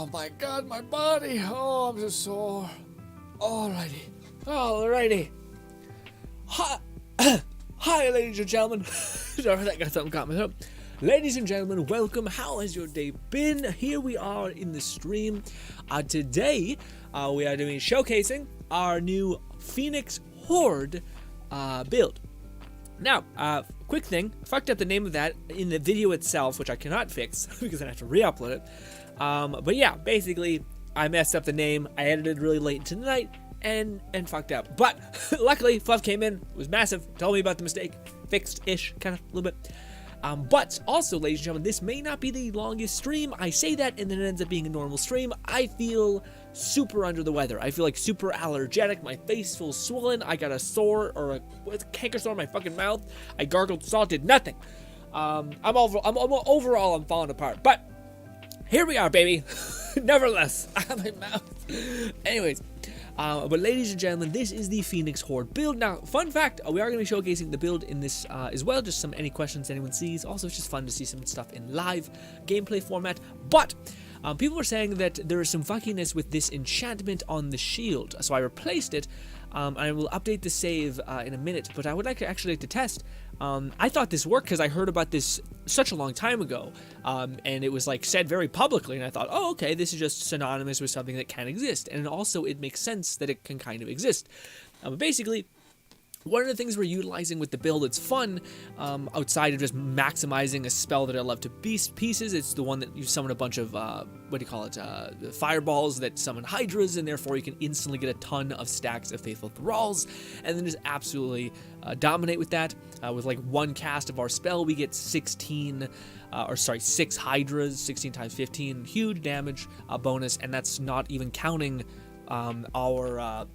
Oh my god, my body. Oh, I'm just sore. Alrighty. Hi, hi, ladies and gentlemen. Sorry, that got something caught in my throat. Ladies and gentlemen, welcome. How has your day been? Here we are in the stream. Today, we are doing showcasing our new Phoenix Horde build. Now, quick thing, fucked up the name of that in the video itself, which I cannot fix because I have to re-upload it. But yeah, basically, I messed up the name. I edited really late into the night and fucked up. But luckily, Fluff came in, was massive, told me about the mistake, fixed-ish, kind of a little bit. But also, ladies and gentlemen, this may not be the longest stream. I say that and then it ends up being a normal stream. I feel super under the weather. I feel like super allergic. My face feels swollen. I got a sore or a canker sore in my fucking mouth. I gargled salt, did nothing. Overall, I'm falling apart. But here we are, baby. Nevertheless, my mouth. Anyways. But ladies and gentlemen, this is the Phoenix Horde build. Now, fun fact, we are going to be showcasing the build in this as well, just any questions anyone sees. Also, it's just fun to see some stuff in live gameplay format. But people were saying that there is some funkiness with this enchantment on the shield, so I replaced it. I will update the save in a minute, but I would actually like to test. I thought this worked because I heard about this such a long time ago, and it was like said very publicly, and I thought, oh, okay, this is just synonymous with something that can exist, and also it makes sense that it can kind of exist. But basically, one of the things we're utilizing with the build, it's fun, outside of just maximizing a spell that I love to pieces, it's the one that you summon a bunch of, fireballs that summon hydras, and therefore you can instantly get a ton of stacks of faithful thralls, and then just absolutely dominate with that. With like one cast of our spell, we get 6 hydras, 16 times 15, huge damage bonus, and that's not even counting our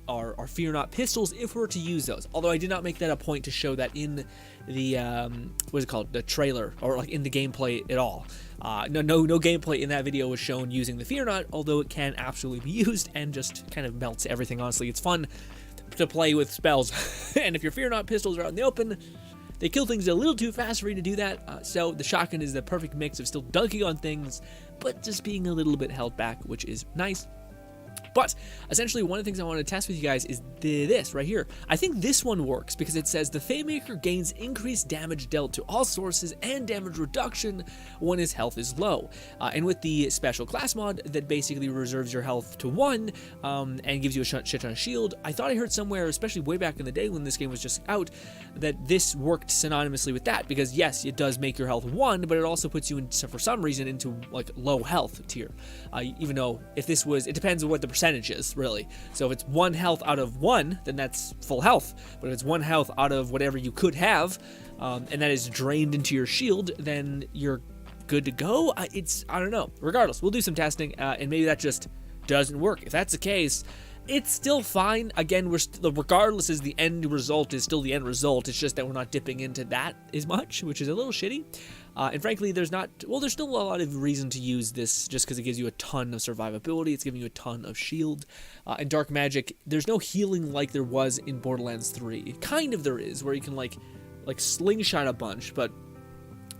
Fear Not pistols if we were to use those. Although I did not make that a point to show that in the the trailer or like in the gameplay at all. No gameplay in that video was shown using the Fear Not, although it can absolutely be used and just kind of melts everything. Honestly, it's fun to play with spells, and if your Fear Not pistols are out in the open, they kill things a little too fast for you to do that. So the shotgun is the perfect mix of still dunking on things, but just being a little bit held back, which is nice. But essentially, one of the things I want to test with you guys is this right here. I think this one works because it says the Faymaker gains increased damage dealt to all sources and damage reduction when his health is low. And with the special class mod that basically reserves your health to 1 and gives you a shit ton of shield, I thought I heard somewhere, especially way back in the day when this game was just out, that this worked synonymously with that. Because yes, it does make your health 1, but it also puts you in, for some reason, into like low health tier. Even though if this was, it depends on what the percentages really. So if it's 1 health out of 1, then that's full health. But if it's 1 health out of whatever you could have, and that is drained into your shield, then you're good to go. I don't know. Regardless, we'll do some testing, and maybe that just doesn't work. If that's the case, it's still fine. Again, regardless, is the end result is still the end result. It's just that we're not dipping into that as much, which is a little shitty. And frankly, there's still a lot of reason to use this just because it gives you a ton of survivability. It's giving you a ton of shield. And dark magic, there's no healing like there was in Borderlands 3. Kind of there is, where you can like slingshot a bunch, but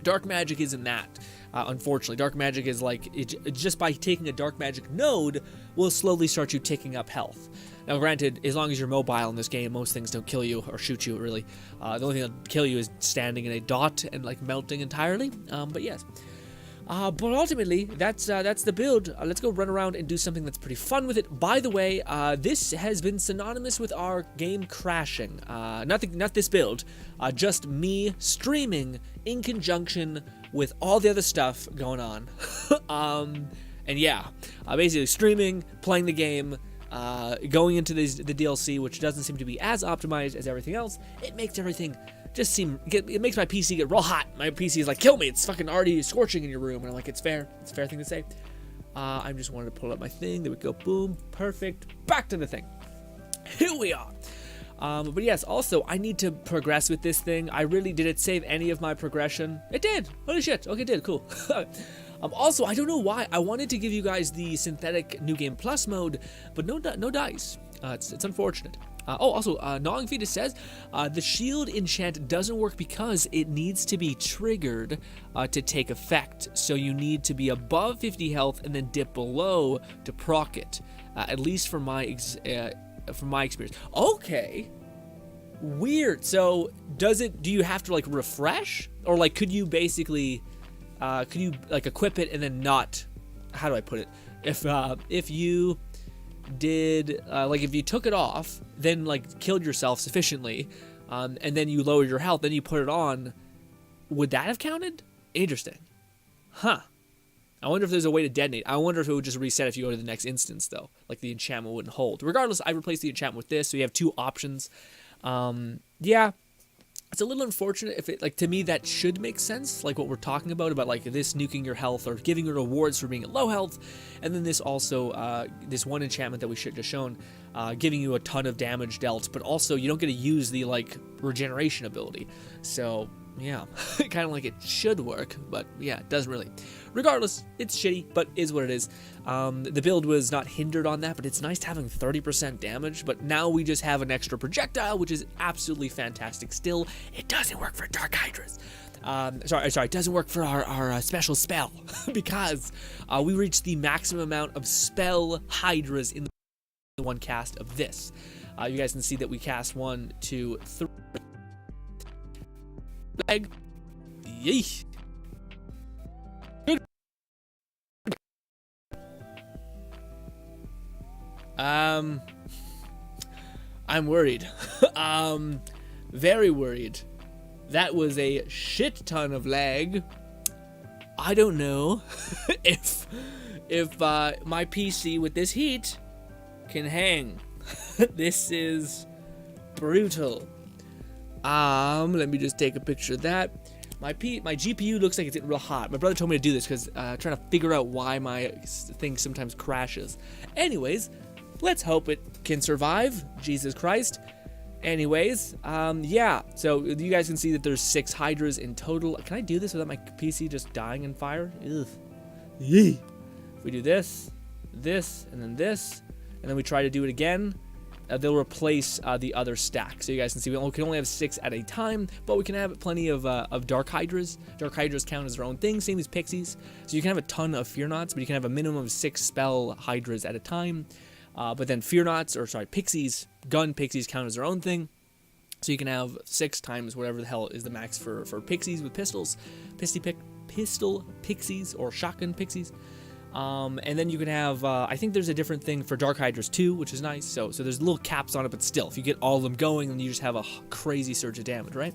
dark magic isn't that. Unfortunately, dark magic is like, just by taking a dark magic node will slowly start you ticking up health. Now granted, as long as you're mobile in this game, most things don't kill you or shoot you really. The only thing that'll kill you is standing in a dot and like melting entirely. But yes. But ultimately, that's the build. Let's go run around and do something that's pretty fun with it. By the way, this has been synonymous with our game crashing. Not this build, just me streaming in conjunction with all the other stuff going on. And yeah, basically streaming, playing the game, going into the DLC, which doesn't seem to be as optimized as everything else. It makes everything just it makes my PC get real hot. My PC is like, kill me, it's fucking already scorching in your room. And I'm like, it's fair. It's a fair thing to say. I just wanted to pull up my thing. There we go. Boom. Perfect. Back to the thing. Here we are. But yes, also, I need to progress with this thing. Did it save any of my progression? It did. Holy shit. Okay, it did. Cool. Also, I don't know why. I wanted to give you guys the synthetic New Game Plus mode, but no dice. It's unfortunate. Also, Gnawing Fetus says, the shield enchant doesn't work because it needs to be triggered to take effect. So you need to be above 50 health and then dip below to proc it. At least from my experience. Okay. Weird. So do you have to like refresh? Or like could you basically, could you like equip it and then not, how do I put it? If you did like if you took it off, then like killed yourself sufficiently, and then you lowered your health, then you put it on, would that have counted? Interesting. Huh. I wonder if there's a way to detonate. I wonder if it would just reset if you go to the next instance though, like the enchantment wouldn't hold. Regardless, I replaced the enchantment with this, so you have two options. Yeah, it's a little unfortunate. If it, like, to me that should make sense, like what we're talking about like this nuking your health or giving you rewards for being at low health, and then this also this one enchantment that we should just shown, giving you a ton of damage dealt, but also you don't get to use the like regeneration ability. So yeah, kind of like it should work, but yeah, it doesn't really. Regardless, it's shitty, but is what it is. The build was not hindered on that, but it's nice having 30% damage, but now we just have an extra projectile, which is absolutely fantastic. Still, it doesn't work for Dark Hydras. Sorry, it doesn't work for our special spell, because we reached the maximum amount of spell Hydras in the one cast of this. You guys can see that we cast 1, 2, 3. Leg. Yeesh. I'm worried. Very worried. That was a shit ton of lag. I don't know if my PC with this heat can hang. This is brutal. Let me just take a picture of that. My GPU looks like it's getting real hot. My brother told me to do this because trying to figure out why my thing sometimes crashes. Anyways, let's hope it can survive. Jesus Christ. Anyways, yeah. So you guys can see that there's 6 Hydras in total. Can I do this without my PC just dying in fire? Ugh. Yee. If we do this, and then this, and then we try to do it again, they'll replace the other stack. So you guys can see we can only have 6 at a time, but we can have plenty of Dark Hydras. Dark Hydras count as their own thing, same as Pixies. So you can have a ton of Fear Knots, but you can have a minimum of 6 spell Hydras at a time. But then Pixies, gun Pixies count as their own thing. So you can have 6 times whatever the hell is the max for Pixies with pistols. Pistol Pixies or Shotgun Pixies. And then you can have, I think there's a different thing for Dark Hydras too, which is nice. So there's little caps on it, but still, if you get all of them going, then you just have a crazy surge of damage, right?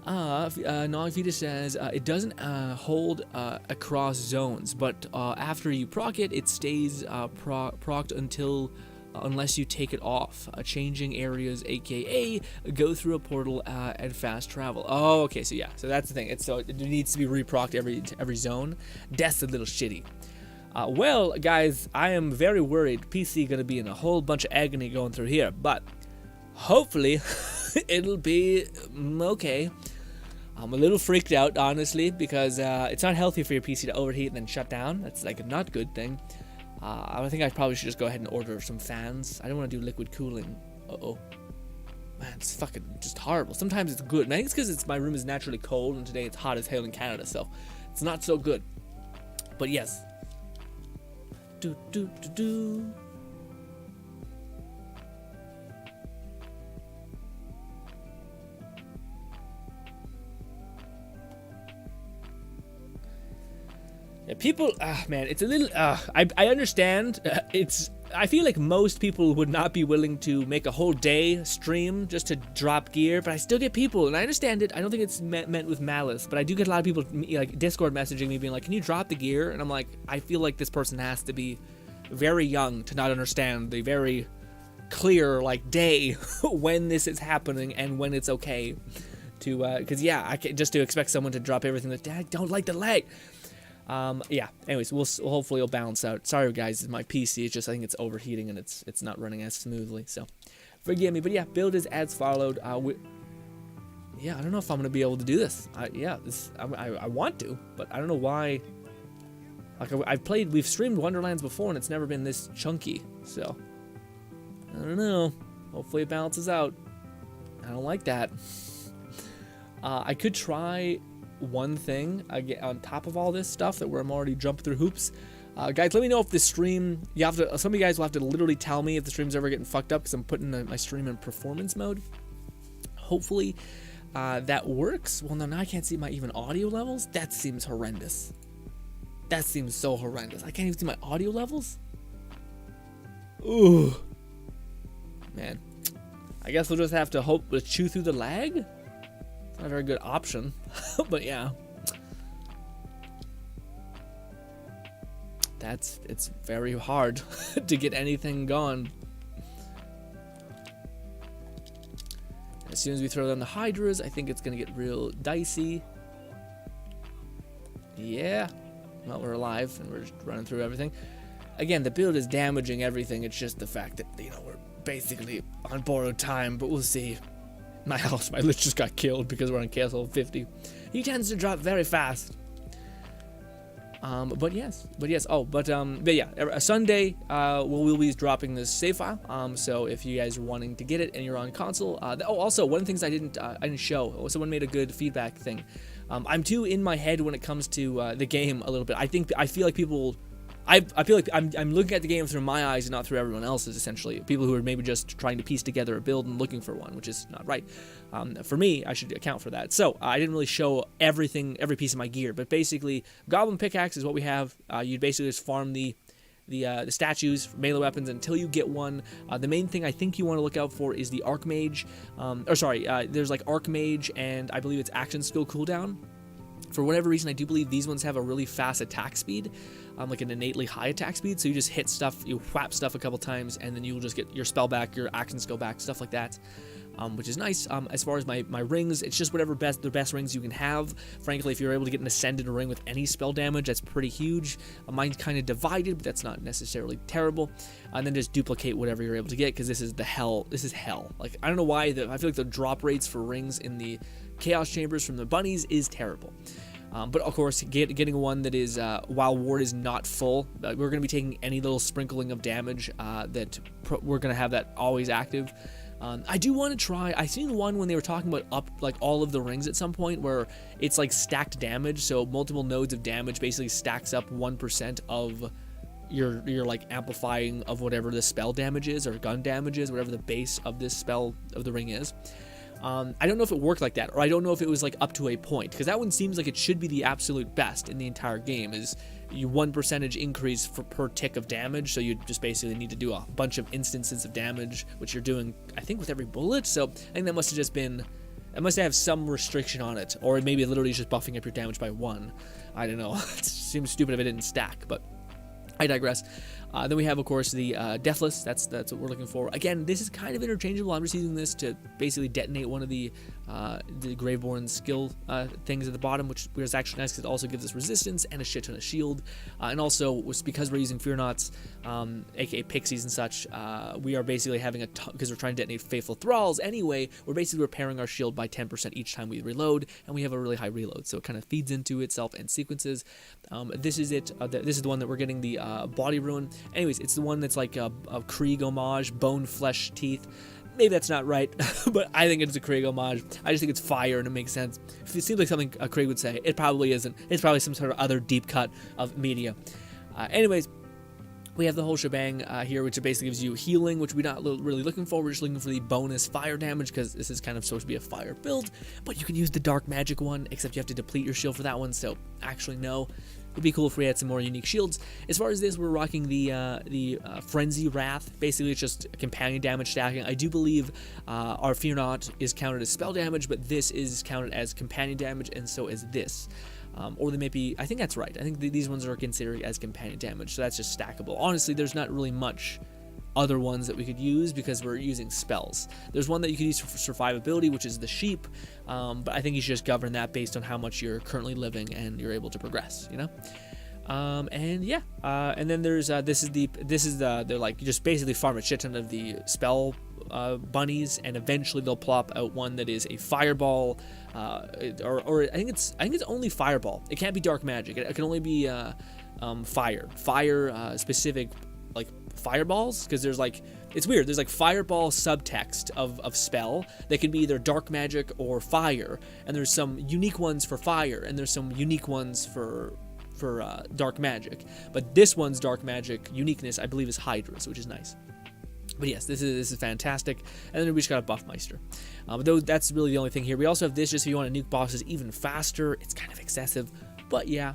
Gnawing Fetus says, it doesn't hold across zones, but after you proc it, it stays procced unless you take it off. Changing areas, aka go through a portal and fast travel. Oh, okay, so yeah, so that's the thing. It needs to be reprocced every zone. That's a little shitty. Well, guys, I am very worried. PC gonna be in a whole bunch of agony going through here, but hopefully it'll be okay. I'm a little freaked out, honestly, because it's not healthy for your PC to overheat and then shut down. That's like a not good thing. I think I probably should just go ahead and order some fans. I don't want to do liquid cooling. Uh-oh. Man, it's fucking just horrible. Sometimes it's good. And I think it's because my room is naturally cold, and today it's hot as hell in Canada, so it's not so good. But yes. Do. Yeah, people, man, it's a little, I understand, I feel like most people would not be willing to make a whole day stream just to drop gear, but I still get people, and I understand it. I don't think it's meant with malice, but I do get a lot of people, like, Discord messaging me being like, can you drop the gear? And I'm like, I feel like this person has to be very young to not understand the very clear, like, day when this is happening and when it's okay to, because, yeah, just to expect someone to drop everything that, I don't like the lag. Yeah, anyways, hopefully it'll balance out. Sorry guys, it's my PC, it's just I think it's overheating and it's not running as smoothly, so forgive me. But yeah, build is as followed. Yeah, I don't know if I'm gonna be able to do this. I want to, but I don't know why. Like we've streamed Wonderlands before and it's never been this chunky, so I don't know. Hopefully it balances out. I don't like that. I could try one thing again on top of all this stuff that I'm already jumping through hoops. Guys, let me know if this stream, some of you guys will have to literally tell me if the stream's ever getting fucked up because I'm putting my stream in performance mode. Hopefully that works. Well, no, now I can't see my even audio levels. That seems horrendous. That seems so horrendous. I can't even see my audio levels. Ooh. Man. I guess we'll just have to hope to chew through the lag. It's not a very good option. But yeah. It's very hard to get anything going. As soon as we throw down the Hydras, I think it's going to get real dicey. Yeah. Well, we're alive, and we're just running through everything. Again, the build is damaging everything. It's just the fact that, you know, we're basically on borrowed time, but we'll see. My Lich just got killed because we're on Castle 50. He tends to drop very fast. But yes. But yeah, Sunday, we'll be dropping this save file. So if you guys are wanting to get it and you're on console, also one of the things I didn't show. Someone made a good feedback thing. I'm too in my head when it comes to the game a little bit. I feel like people. I feel like I'm looking at the game through my eyes and not through everyone else's, essentially. People who are maybe just trying to piece together a build and looking for one, which is not right. For me, I should account for that. So I didn't really show every piece of my gear, but basically, Goblin Pickaxe is what we have. You basically just farm the statues, melee weapons, until you get one. The main thing I think you want to look out for is the Archmage. There's like Archmage, and I believe it's Action Skill cooldown. For whatever reason, I do believe these ones have a really fast attack speed, like an innately high attack speed. So you just hit stuff, you whap stuff a couple times, and then you'll just get your spell back, your action skill back, stuff like that, which is nice. As far as my rings, it's just whatever the best rings you can have. Frankly, if you're able to get an ascended ring with any spell damage, that's pretty huge. Mine's kind of divided, but that's not necessarily terrible. And then just duplicate whatever you're able to get, because this is hell. Like, I don't know why, I feel like the drop rates for rings in the Chaos Chambers from the bunnies is terrible. But of course, getting one that is, while ward is not full, we're going to be taking any little sprinkling of damage we're going to have that always active. I do want to try, I seen one when they were talking about up like all of the rings at some point where it's like stacked damage, so multiple nodes of damage basically stacks up 1% of your like amplifying of whatever the spell damage is or gun damage is, whatever the base of this spell of the ring is. I don't know if it worked like that, or I don't know if it was like up to a point, because that one seems like it should be the absolute best in the entire game, is you 1% increase per tick of damage, so you just basically need to do a bunch of instances of damage, which you're doing, I think, with every bullet. So I think that must have just been, it must have some restriction on it, or maybe literally just buffing up your damage by 1. I don't know. It seems stupid if it didn't stack, but I digress. Then we have, of course, the Deathless. That's what we're looking for. Again, this is kind of interchangeable. I'm just using this to basically detonate one of the Graveborn skill things at the bottom, which is actually nice because it also gives us resistance and a shit ton of shield. And also, because we're using Fear Nots, aka Pixies and such, we are basically having because we're trying to detonate Faithful Thralls anyway, we're basically repairing our shield by 10% each time we reload, and we have a really high reload, so it kind of feeds into itself and sequences. This is it. This is the one that we're getting the Body Ruin. Anyways, it's the one that's like a Krieg homage, bone, flesh, teeth. Maybe that's not right, but I think it's a Krieg homage. I just think it's fire and it makes sense. If it seems like something a Krieg would say, it probably isn't. It's probably some sort of other deep cut of media. Anyways, we have the whole shebang here, which basically gives you healing, which we're not really looking for. We're just looking for the bonus fire damage, because this is kind of supposed to be a fire build. But you can use the dark magic one, except you have to deplete your shield for that one. So actually, no. It'd be cool if we had some more unique shields. As far as this, we're rocking the Frenzy Wrath. Basically, it's just companion damage stacking. I do believe our Fear Not is counted as spell damage, but this is counted as companion damage, and so is this. Or they may be, I think that's right. I think these ones are considered as companion damage, so that's just stackable. Honestly, there's not really much other ones that we could use because we're using spells. There's one that you could use for survivability, which is the Sheep, but I think you should just govern that based on how much you're currently living and you're able to progress, you know? And yeah, and then there's they're like, you just basically farm a shit ton of the spell bunnies, and eventually they'll plop out one that is a fireball, or I think it's only fireball. It can't be dark magic. It can only be fire specific, like fireballs, because there's like it's weird. There's like fireball subtext of spell that can be either dark magic or fire, and there's some unique ones for fire, and there's some unique ones for dark magic. But this one's dark magic uniqueness, I believe, is Hydra's, which is nice. But yes, this is fantastic. And then we just got a Buffmeister. But that's really the only thing here. We also have this just if you want to nuke bosses even faster. It's kind of excessive, but yeah.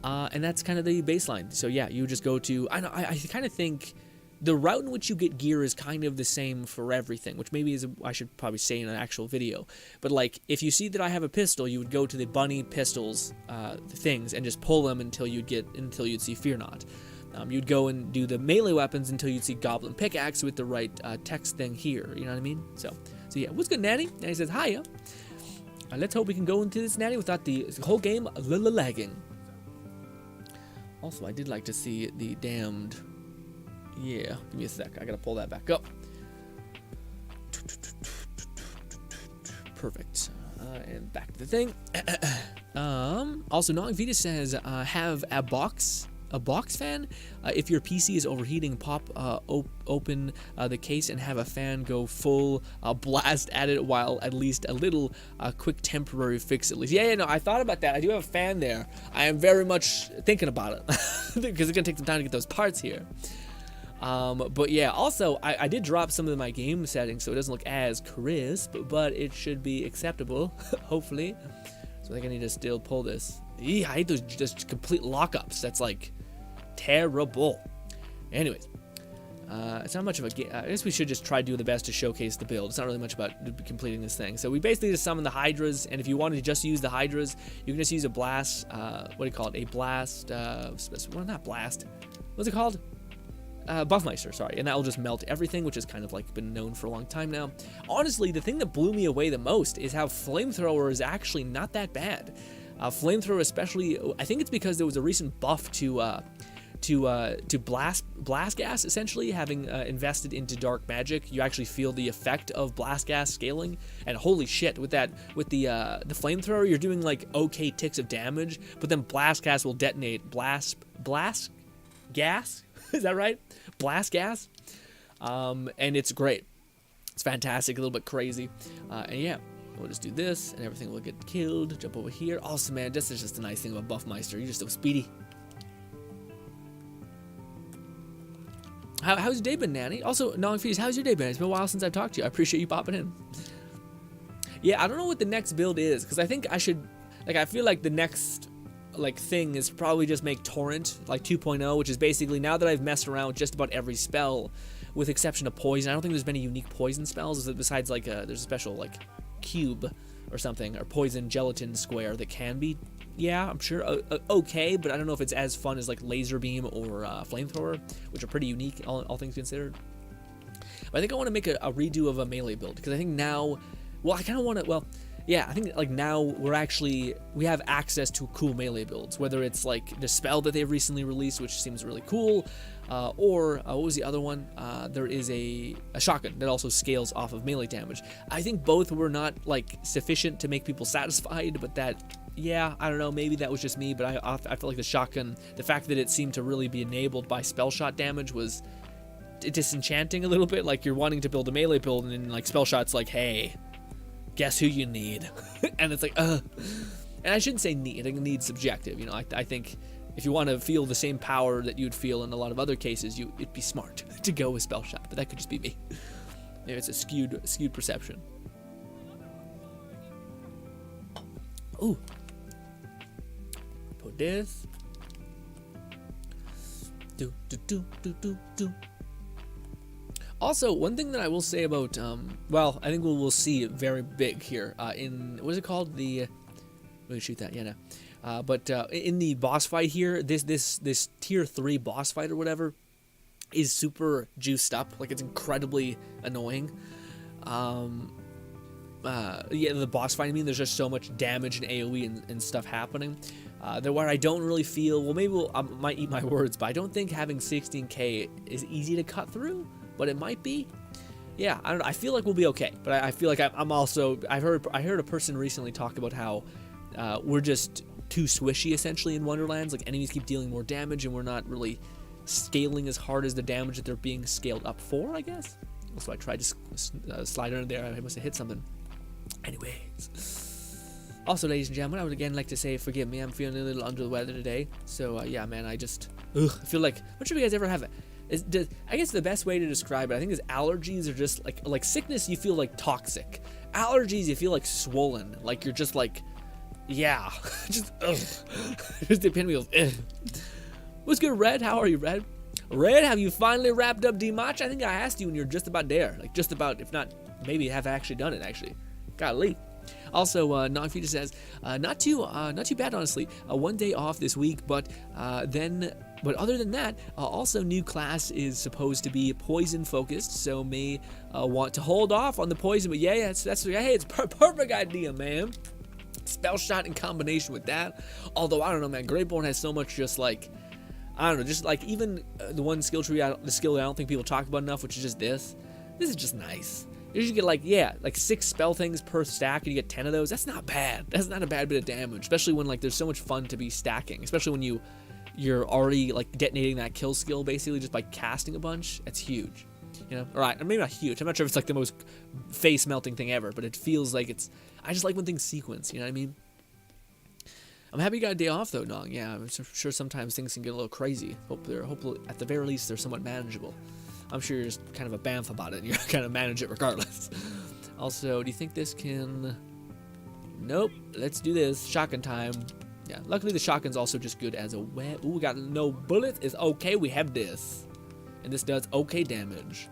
And that's kind of the baseline. So yeah, you just go to, I kind of think the route in which you get gear is kind of the same for everything, which maybe I should probably say in an actual video. But like, if you see that I have a pistol, you would go to the bunny pistols things and just pull them until you'd see Fear Not. You'd go and do the melee weapons until you'd see Goblin Pickaxe with the right text thing here. You know what I mean? So yeah, what's good, Natty? Natty says, hiya. Let's hope we can go into this, Natty, without the whole game lagging. Also, I did like to see the damned... Yeah, give me a sec. I gotta pull that back up. Perfect. And back to the thing. Also, Nogvita says, have a box fan. If your PC is overheating, pop open the case and have a fan go full blast at it while at least a little quick temporary fix at least. Yeah, no, I thought about that. I do have a fan there. I am very much thinking about it because it's gonna take some time to get those parts here. But yeah, also I did drop some of my game settings so it doesn't look as crisp, but it should be acceptable hopefully. So I think I need to still pull this. I hate those just complete lockups. That's like terrible. Anyways, it's not much of a game. I guess we should just try to do the best to showcase the build. It's not really much about completing this thing. So we basically just summon the Hydras, and if you wanted to just use the Hydras, you can just use a blast. What do you call it? A blast. Well, not blast. What's it called? Buffmeister, sorry, and that will just melt everything, which has kind of like been known for a long time now. Honestly, the thing that blew me away the most is how Flamethrower is actually not that bad. Flamethrower, especially, I think it's because there was a recent buff to blast gas. Essentially, having invested into dark magic, you actually feel the effect of blast gas scaling. And holy shit, with the flamethrower, you're doing like okay ticks of damage, but then blast gas will detonate. Blast gas. Is that right? Blast gas. And it's great. It's fantastic, a little bit crazy. And yeah, we'll just do this and everything will get killed. Jump over here. Also, man, this is just a nice thing about Buffmeister. You're just so speedy. How's your day been, Nanny? Also, Non-Fees, how's your day been? It's been a while since I've talked to you. I appreciate you popping in. Yeah, I don't know what the next build is, because I think I should, like, I feel like the next thing is probably just make Torrent like 2.0, which is basically, now that I've messed around with just about every spell with exception of poison, I don't think there's many unique poison spells besides like there's a special like cube or something, or poison gelatin square that can be, yeah, I'm sure okay, but I don't know if it's as fun as like laser beam or flamethrower, which are pretty unique all things considered. But I think I want to make a redo of a melee build, because I think now, well, I kind of want to, well, yeah, I think like now we have access to cool melee builds, whether it's like the spell that they've recently released, which seems really cool, or what was the other one? There is a shotgun that also scales off of melee damage. I think both were not like sufficient to make people satisfied, but that, yeah, I don't know, maybe that was just me, but I felt like the shotgun, the fact that it seemed to really be enabled by spell shot damage was disenchanting a little bit. Like, you're wanting to build a melee build, and then like spell shot's like, hey, guess who you need? And it's like, and I shouldn't say need, I think need subjective, you know. I think if you want to feel the same power that you'd feel in a lot of other cases, it'd be smart to go with spell shot, but that could just be me. Maybe it's a skewed perception. Ooh. Put this. Do. Also, one thing that I will say about, well, I think we'll see it very big here, in, what is it called? We can shoot that, yeah, no. But in the boss fight here, this tier 3 boss fight or whatever is super juiced up. Like, it's incredibly annoying. Yeah, the boss fight, I mean, there's just so much damage and AoE and stuff happening. That where I don't really feel, well, maybe I might eat my words, but I don't think having 16k is easy to cut through. But it might be. Yeah, I don't know. I feel like we'll be okay. But I feel like I'm also, I heard a person recently talk about how we're just too swishy essentially in Wonderlands. Like, enemies keep dealing more damage and we're not really scaling as hard as the damage that they're being scaled up for, I guess. So I tried to slide under there. I must have hit something. Anyways. Also, ladies and gentlemen, I would again like to say, forgive me, I'm feeling a little under the weather today. So, yeah, man, I feel like, what should you guys ever have? I guess the best way to describe it, I think, is allergies are just like sickness, you feel like toxic. Allergies, you feel like swollen. Like you're just like, yeah, just, just the epitome of, What's good, Red? How are you, Red? Red, have you finally wrapped up D-Match? I think I asked you and you're just about there. Like, just about, if not, maybe have actually done it, actually. Golly. Also, Non-Future says, not too bad, honestly. One day off this week, but other than that, also new class is supposed to be poison focused, so may want to hold off on the poison. But yeah, that's hey, it's perfect idea, man. Spell shot in combination with that. Although I don't know, man, Greatborn has so much just like, I don't know, just like even the one skill tree, the skill that I don't think people talk about enough, which is just this. This is just nice. You usually get like 6 spell things per stack, and you get 10 of those. That's not bad. That's not a bad bit of damage, especially when like there's so much fun to be stacking, especially when you're already like detonating that kill skill basically just by casting a bunch. That's huge, you know. All right, maybe not huge. I'm not sure if it's like the most face melting thing ever, but it feels like it's. I just like when things sequence. You know what I mean? I'm happy you got a day off though, Nong. Yeah, I'm sure sometimes things can get a little crazy. Hopefully at the very least they're somewhat manageable. I'm sure you're just kind of a bamf about it and you're gonna manage it regardless. Also, do you think this can... Nope, let's do this. Shotgun time. Yeah, luckily the shotgun's also just good as a web. Ooh, we got no bullets. It's okay, we have this. And this does okay damage.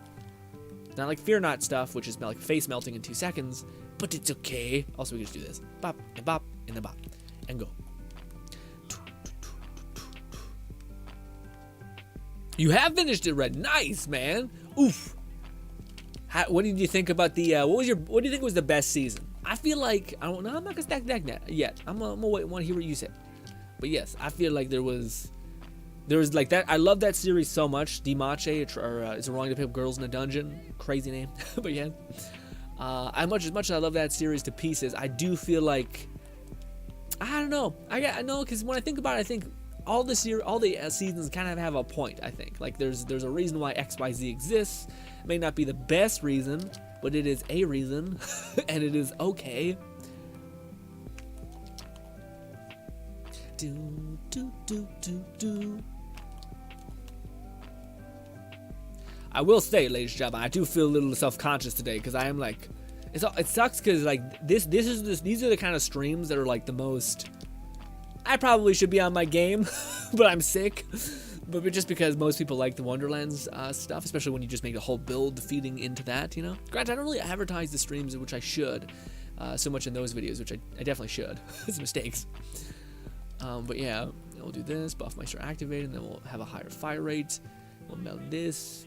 Not like Fear Not stuff, which is like face melting in 2 seconds, but it's okay. Also, we can just do this. Bop, and bop, and then bop. And go. You have finished it, Red. Nice, man. Oof. What did you think about the? What do you think was the best season? I feel like I don't know. I'm not gonna stack deck net yet. I'm gonna wait. Want to hear what you said. But yes, I feel like there was like that. I love that series so much. Dimache, or is it wrong to pick up girls in a dungeon? Crazy name. But yeah, as much as I love that series to pieces, I do feel like I don't know. I know because when I think about it, I think. All the seasons kind of have a point, I think. Like, there's a reason why XYZ exists. It may not be the best reason, but it is a reason, and it is okay. I will say, ladies and gentlemen, I do feel a little self-conscious today, because I am like... It sucks, because, like, these are the kind of streams that are, like, the most... I probably should be on my game, but I'm sick. But just because most people like the Wonderlands stuff, especially when you just make a whole build feeding into that, you know? Granted, I don't really advertise the streams, which I should, so much in those videos, which I definitely should. It's mistakes. But yeah, we'll do this, Buffmeister activated, and then we'll have a higher fire rate. We'll melt this.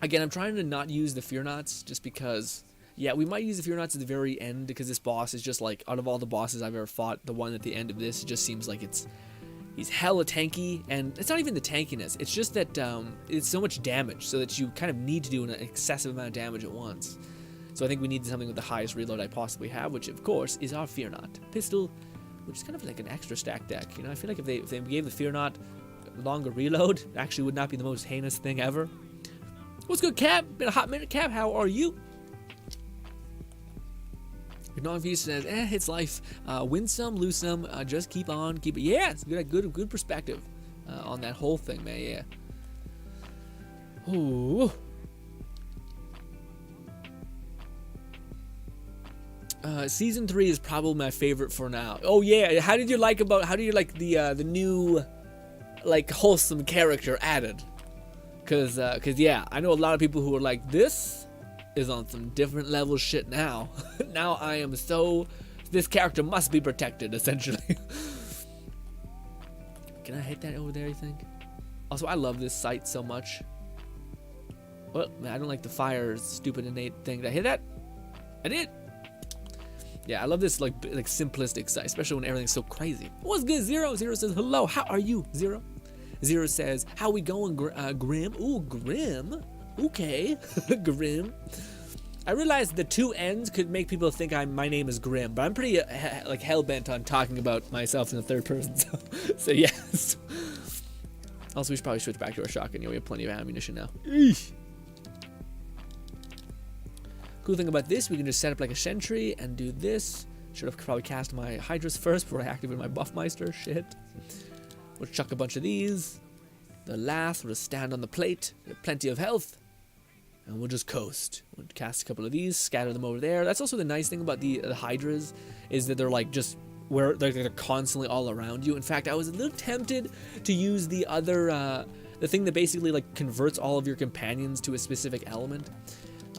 Again, I'm trying to not use the Fear Nots, just because... Yeah, we might use the Fear Nots at the very end, because this boss is just like, out of all the bosses I've ever fought, the one at the end of this, it just seems like he's hella tanky, and it's not even the tankiness, it's just that it's so much damage, so that you kind of need to do an excessive amount of damage at once. So I think we need something with the highest reload I possibly have, which of course is our Fear Not pistol, which is kind of like an extra stack deck, you know? I feel like if they gave the Fear Not longer reload, it actually would not be the most heinous thing ever. What's good, Cap? Been a hot minute, Cap, how are you? Non-Future says, it's life. Win some, lose some. Just keep on, keep it. Yeah, it's good perspective on that whole thing, man. Yeah. Ooh. Season 3 is probably my favorite for now. Oh yeah, how do you like the new, like, wholesome character added? Cause yeah, I know a lot of people who are like, this is on some different level shit now. Now I am so... This character must be protected, essentially. Can I hit that over there, you think? Also, I love this site so much. Well, man, I don't like the fire stupid innate thing. Did I hit that? I did! Yeah, I love this like simplistic site, especially when everything's so crazy. What's good, Zero? Zero says, hello, how are you, Zero? Zero says, how we going, Grim? Ooh, Grim? Okay, Grim. I realized the 2 N's could make people think my name is Grim, but I'm pretty like hell bent on talking about myself in the third person. So yes. Also, we should probably switch back to our shotgun. You know, we have plenty of ammunition now. Eesh. Cool thing about this, we can just set up like a sentry and do this. Should have probably cast my Hydras first before I activated my Buffmeister. Shit. We'll chuck a bunch of these. The last, we'll just stand on the plate. Get plenty of health. And we'll just coast. We'll cast a couple of these, scatter them over there. That's also the nice thing about the Hydras, is that they're like just where they're constantly all around you. In fact, I was a little tempted to use the other, the thing that basically like converts all of your companions to a specific element.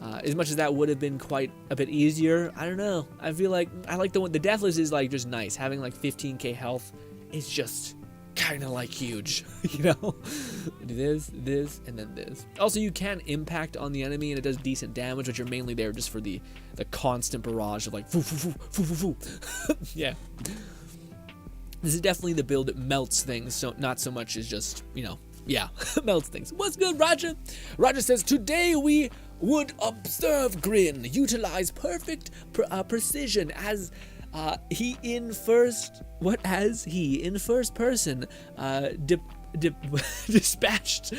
As much as that would have been quite a bit easier, I don't know. I feel like I like the one. The Deathless is like just nice. Having like 15k health is just kind of like huge, you know. Do this, and then this. Also, you can impact on the enemy, and it does decent damage, but you're mainly there just for the constant barrage of like foo foo foo foo foo foo. Yeah. This is definitely the build that melts things, so not so much as just, you know, yeah, melts things. What's good, Roger? Roger says, today we would observe GRINN utilize perfect precision as he in first person dispatches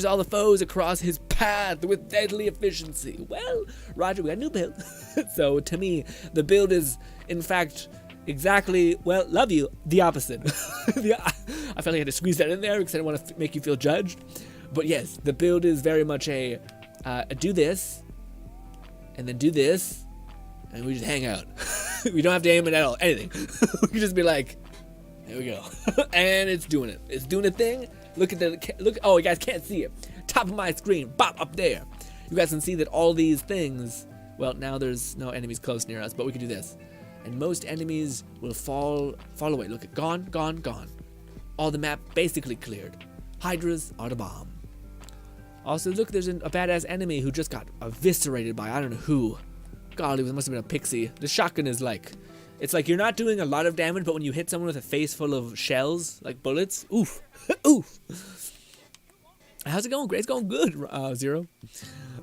all the foes across his path with deadly efficiency. Well, Roger, we got a new build. So to me, the build is in fact exactly, well, love you, the opposite. I felt like I had to squeeze that in there because I didn't want to make you feel judged. But yes, the build is very much a do this, and then do this, and we just hang out. We don't have to aim it at all, anything. We can just be like, there we go. And it's doing it. It's doing a thing. Look at oh, you guys can't see it. Top of my screen, bop, up there. You guys can see that all these things, well, now there's no enemies close near us, but we can do this. And most enemies will fall away. Look at gone, gone, gone. All the map basically cleared. Hydras are the bomb. Also, look, there's a badass enemy who just got eviscerated by I don't know who. Golly, it must have been a pixie. The shotgun is like, it's like you're not doing a lot of damage, but when you hit someone with a face full of shells, like bullets, oof, oof. How's it going? Great, it's going good. Zero.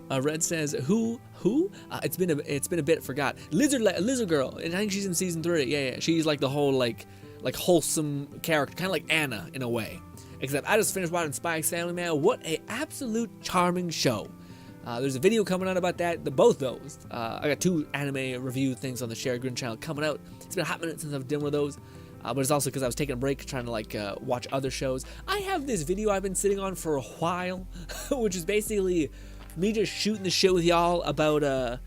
Red says, who? It's been a bit. Forgot. Lizard girl. And I think she's in season 3. Yeah. She's like the whole like wholesome character, kind of like Anna in a way. Except I just finished watching Spy X Family, man. What a absolute charming show. There's a video coming out about that. Both those. I got 2 anime review things on the Share GRINN channel coming out. It's been a hot minute since I've done one of those. But it's also because I was taking a break trying to like watch other shows. I have this video I've been sitting on for a while, which is basically me just shooting the shit with y'all about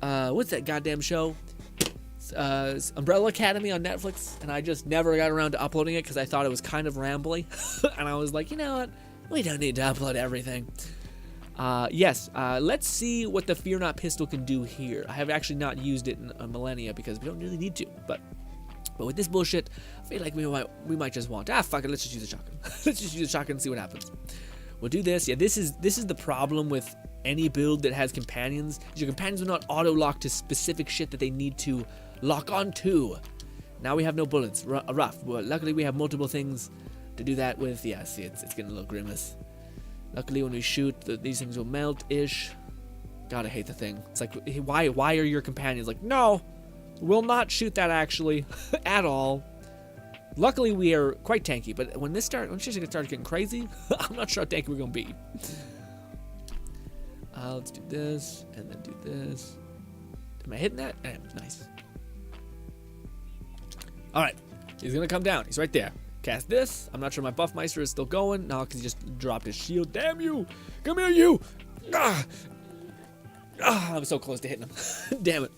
what's that goddamn show? Umbrella Academy on Netflix, and I just never got around to uploading it because I thought it was kind of rambly. And I was like, you know what? We don't need to upload everything. Yes, let's see what the Fear Not pistol can do here. I have actually not used it in a millennia because we don't really need to, but with this bullshit, I feel like we might just want, fuck it, let's just use the shotgun. Let's just use the shotgun and see what happens. We'll do this. Yeah, this is the problem with any build that has companions. Your companions will not auto-lock to specific shit that they need to lock onto. Now we have no bullets. Rough. Well, luckily we have multiple things to do that with. Yeah, see, it's getting a little grimace. Luckily when we shoot, these things will melt-ish. God, I hate the thing. It's like, why are your companions like, no, we'll not shoot that actually, at all. Luckily we are quite tanky, but when shit's gonna start getting crazy, I'm not sure how tanky we're gonna be. Let's do this, and then do this. Am I hitting that? Nice. Alright, he's gonna come down. He's right there. Cast this. I'm not sure my Buffmeister is still going. No, because he just dropped his shield. Damn you! Come here, you! I'm so close to hitting him. Damn it.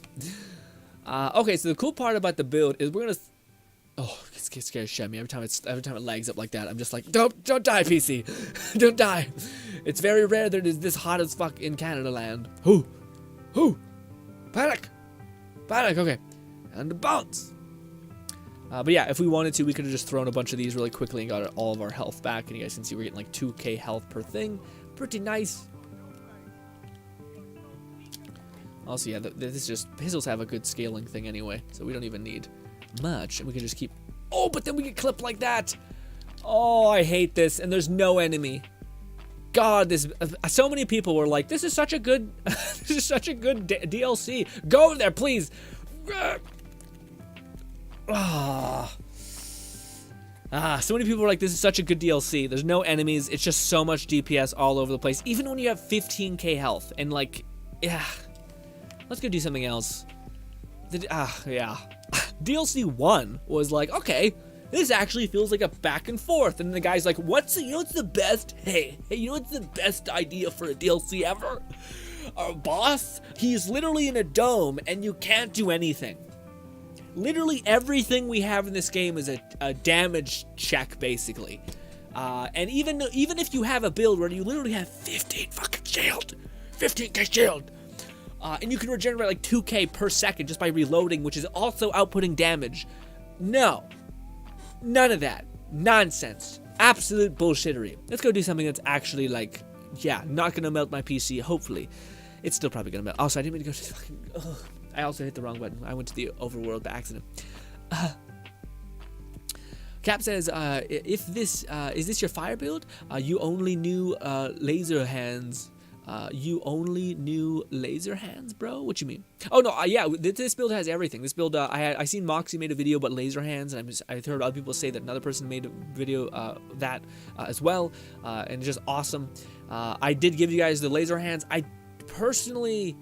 Okay, so the cool part about the build is we're gonna... Oh, it scares shit me every time it lags up like that. I'm just like, don't die, PC. Don't die. It's very rare that it is this hot as fuck in Canada land. Who? Panic. Okay, and the bounce. But yeah, if we wanted to, we could have just thrown a bunch of these really quickly and got all of our health back. And you guys can see we're getting like 2k health per thing. Pretty nice. Also, yeah, this is just... Pistols have a good scaling thing anyway, so we don't even need much. And we can just keep... Oh, but then we get clipped like that. Oh, I hate this. And there's no enemy. God, this... so many people were like, this is such a good... this is such a good DLC. Go there, please. So many people are like, this is such a good DLC. There's no enemies. It's just so much DPS all over the place. Even when you have 15k health. And like, yeah. Let's go do something else. Yeah. DLC 1 was like, okay, this actually feels like a back and forth. And the guy's like, you know what's the best? Hey, you know what's the best idea for a DLC ever? Our boss, he's literally in a dome and you can't do anything. Literally everything we have in this game is a damage check, basically. And even if you have a build where you literally have 15 fucking shield, 15k shield, and you can regenerate like 2k per second just by reloading, which is also outputting damage. No. None of that. Nonsense. Absolute bullshittery. Let's go do something that's actually like, yeah, not gonna melt my PC, hopefully. It's still probably gonna melt. Also, I didn't mean to go to fucking, ugh. I also hit the wrong button. I went to the overworld by accident. Cap says, if this, is this your fire build? You only knew laser hands. You only knew laser hands, bro? What you mean? Oh no, yeah, this build has everything. This build, I seen Moxie made a video about laser hands, and I heard other people say that another person made a video that as well, and it's just awesome. I did give you guys the laser hands. I personally,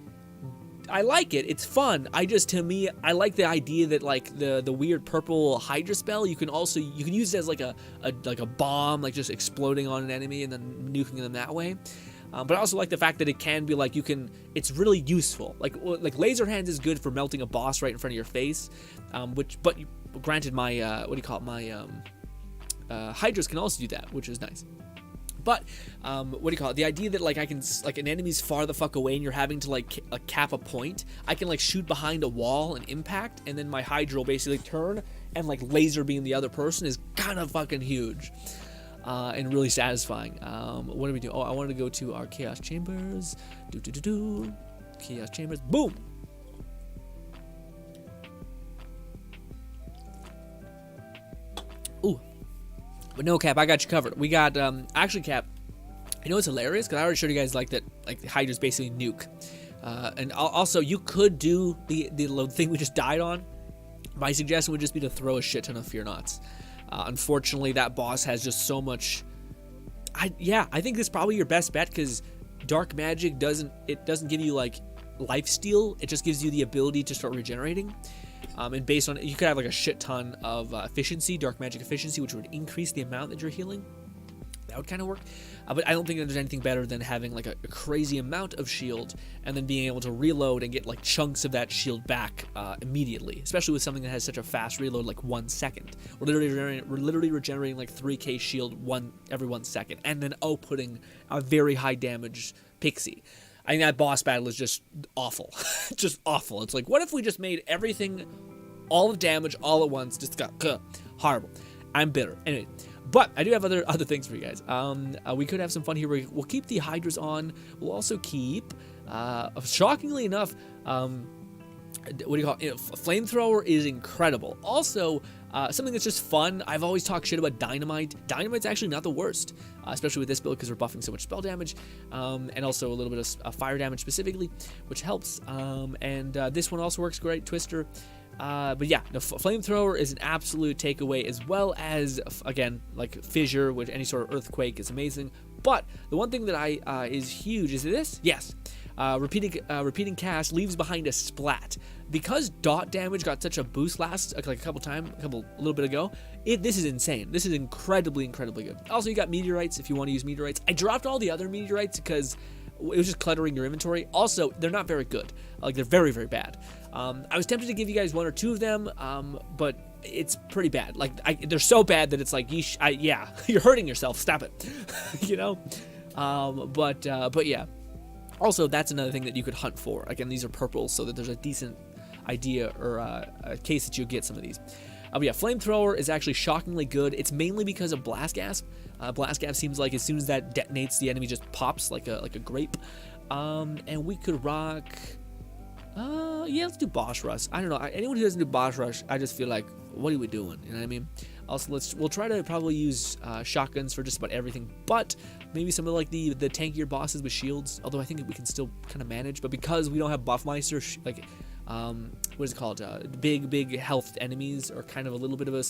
I like it. It's fun. To me, I like the idea that like the weird purple Hydra spell, you can use it as like a bomb, like just exploding on an enemy and then nuking them that way. But I also like the fact that it can be like it's really useful. Like laser hands is good for melting a boss right in front of your face, but granted my Hydras can also do that, which is nice. But the idea that like I can like an enemy's far the fuck away and you're having to like cap a point, I can like shoot behind a wall and impact, and then my Hydra will basically turn and like laser beam the other person is kind of fucking huge. And really satisfying. What do we do? Oh, I wanted to go to our chaos chambers. Chaos chambers. Boom. Ooh. But no, Cap, I got you covered. We got actually, Cap. You know what's hilarious? Because I already showed you guys like that. Like Hydra's basically nuke. And also you could do the thing we just died on. My suggestion would just be to throw a shit ton of Fear Nots. Unfortunately, that boss has just so much. I think this is probably your best bet because Dark Magic doesn't give you like life steal. It just gives you the ability to start regenerating. And based on you could have like a shit ton of efficiency, Dark Magic efficiency, which would increase the amount that you're healing. That would kind of work. But I don't think that there's anything better than having like a crazy amount of shield and then being able to reload and get like chunks of that shield back immediately, especially with something that has such a fast reload, like 1 second. We're literally regenerating like 3k shield every 1 second, and then outputting a very high damage pixie. I think that boss battle is just awful. Just awful. It's like, what if we just made everything, all of damage, all at once? Just got horrible. I'm bitter. Anyway. But I do have other things for you guys. We could have some fun here. We'll keep the Hydras on. We'll also keep, shockingly enough, Flamethrower is incredible. Also, something that's just fun. I've always talked shit about Dynamite. Dynamite's actually not the worst, especially with this build because we're buffing so much spell damage, and also a little bit of fire damage specifically, which helps. And this one also works great. Twister. But yeah, the Flamethrower is an absolute takeaway, as well as, again, like Fissure, which any sort of earthquake is amazing. But the one thing that is huge is this. Yes, repeating cast leaves behind a splat. Because dot damage got such a boost last, like a little bit ago. This is insane. This is incredibly good. Also, you got meteorites if you want to use meteorites. I dropped all the other meteorites because it was just cluttering your inventory. Also, they're not very good. Like, they're very bad. I was tempted to give you guys 1 or 2 of them, but it's pretty bad. Like, they're so bad that it's like, yeah, you're hurting yourself. Stop it. You know? But yeah. Also, that's another thing that you could hunt for. Again, these are purple, so that there's a decent idea or a case that you'll get some of these. But yeah, Flamethrower is actually shockingly good. It's mainly because of Blast Gasp. Blast Gasp seems like as soon as that detonates, the enemy just pops like a grape. And we could rock. Yeah, let's do Boss Rush. I don't know. Anyone who doesn't do Boss Rush, I just feel like, what are we doing? You know what I mean? Also, we'll try to probably use shotguns for just about everything, but maybe some of like the tankier bosses with shields. Although I think we can still kind of manage. But because we don't have Buffmeister, like what is it called? Big health enemies are kind of a little bit of a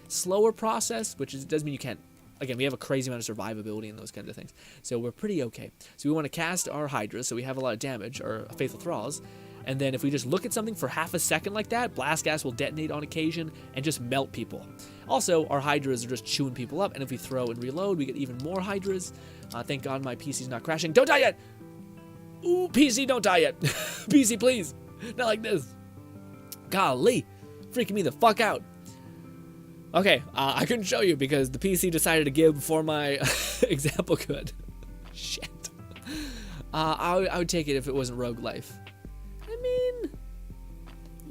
slower process, which does mean you can't. Again, we have a crazy amount of survivability and those kinds of things, so we're pretty okay. So we want to cast our Hydra, so we have a lot of damage, or Faithful Thralls, and then if we just look at something for half a second like that, blast gas will detonate on occasion and just melt people. Also, our Hydras are just chewing people up, and if we throw and reload, we get even more Hydras. Thank God my PC's not crashing. Don't die yet! Ooh, PC, don't die yet. PC, please. Not like this. Golly. Freaking me the fuck out. Okay, I couldn't show you because the PC decided to give before my example could. Shit. I would take it if it wasn't Rogue Life. I mean,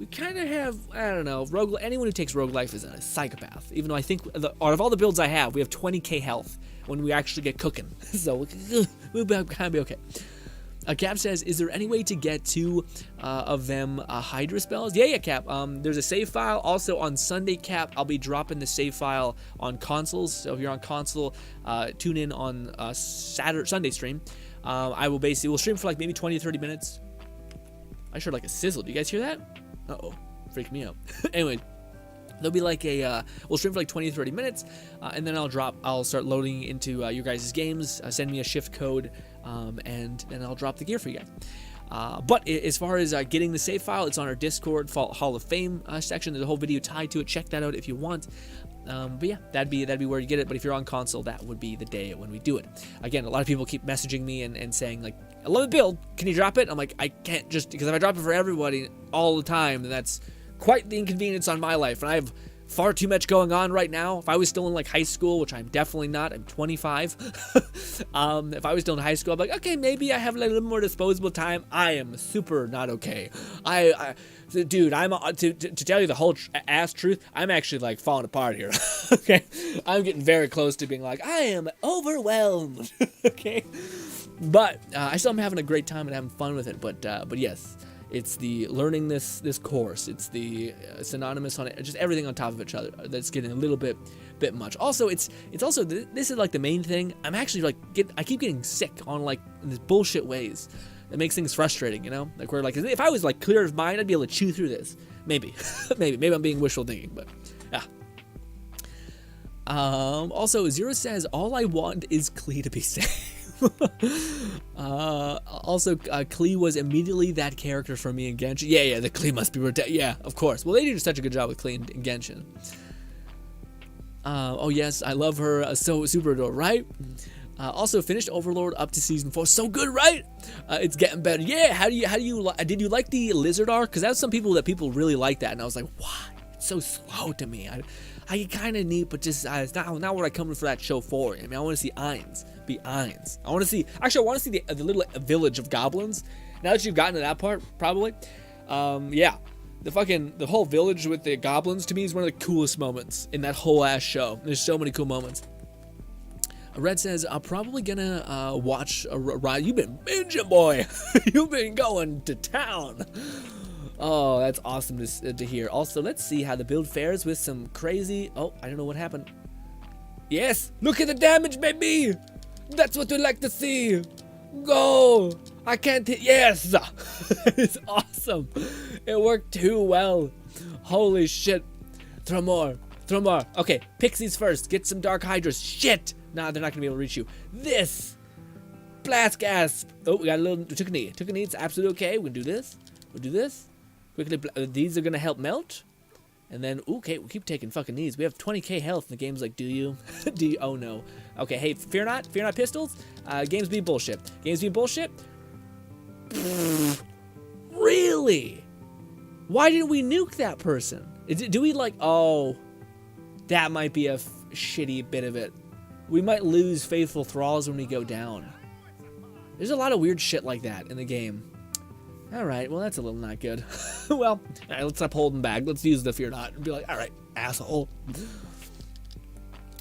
we kind of have, I don't know, anyone who takes Rogue Life is a psychopath. Even though I think, out of all the builds I have, we have 20k health when we actually get cooking. So, we'll kind of be okay. Cap says, is there any way to get two of them Hydra spells? Yeah, Cap. There's a save file. Also on Sunday, Cap, I'll be dropping the save file on consoles. So if you're on console, tune in on Sunday stream. We'll stream for like maybe 20 to 30 minutes. I heard like a sizzle. Do you guys hear that? Uh-oh. Freaked me out. Anyway. There'll be like we'll stream for like 20 to 30 minutes, and then I'll start loading into your guys' games. Send me a shift code, and then I'll drop the gear for you guys. But as far as getting the save file, it's on our Discord Hall of Fame section. There's a whole video tied to it. Check that out if you want. But yeah, that'd be where you get it. But if you're on console, that would be the day when we do it. Again, a lot of people keep messaging me and saying like, I love the build. Can you drop it? I'm like, I can't just, because if I drop it for everybody all the time, then that's quite the inconvenience on my life, and I have far too much going on right now. If I was still in like high school, which I'm definitely not, I'm 25. If I was still in high school, I'm like, okay, maybe I have like a little more disposable time. I am super not okay. Dude, I'm to tell you the whole ass truth, I'm actually like falling apart here. Okay, I'm getting very close to being like, I am overwhelmed. Okay, but I still am having a great time and having fun with it. But yes. It's the learning this course. It's the synonymous on it. Just everything on top of each other that's getting a little bit much. Also, it's also this is like the main thing. I'm actually like I keep getting sick on like in these bullshit ways. It makes things frustrating, you know. Like where like if I was like clear of mind, I'd be able to chew through this. Maybe, maybe I'm being wishful thinking, but yeah. Also, Zero says all I want is Klee to be safe. Also, Klee was immediately that character for me in Genshin. Yeah, the Klee must be protected. Yeah, of course. Well, they did such a good job with Klee in Genshin. Oh yes, I love her. So super adorable, right? Also finished Overlord up to season 4. So good, right? It's getting better. Yeah. Did you like the Lizard arc? Because that's some people really like that, and I was like, why? It's so slow to me. I kind of neat, but just it's not what I come for that show for. I mean, I want to see Ainz be Ainz. I want to see the little village of goblins. Now that you've gotten to that part, probably, yeah, the whole village with the goblins to me is one of the coolest moments in that whole ass show. There's so many cool moments. Red says, I'm probably gonna watch a ride. You've been binging, boy. You've been going to town. Oh, that's awesome to hear. Also, let's see how the build fares with some crazy... Oh, I don't know what happened. Yes! Look at the damage, baby! That's what we like to see! Go! I can't hit... Yes! It's awesome! It worked too well. Holy shit. Throw more. Throw more. Okay, Pixies first. Get some Dark Hydras. Shit! Nah, they're not gonna be able to reach you. This! Blast gas! Oh, we got a little... We took a knee. Took a knee. It's absolutely okay. We can do this. We'll do this. Quickly, these are gonna help melt, and then okay, we keep taking fucking knees. We have 20k health, and the game's like, do you? Do you? Oh no. Okay, hey, fear not pistols. Games be bullshit. Games be bullshit. Really? Why didn't we nuke that person? Do we like? Oh, that might be a shitty bit of it. We might lose faithful thralls when we go down. There's a lot of weird shit like that in the game. Alright, well that's a little not good. Well, alright, let's stop holding back. Let's use the fear not and be like, alright, asshole.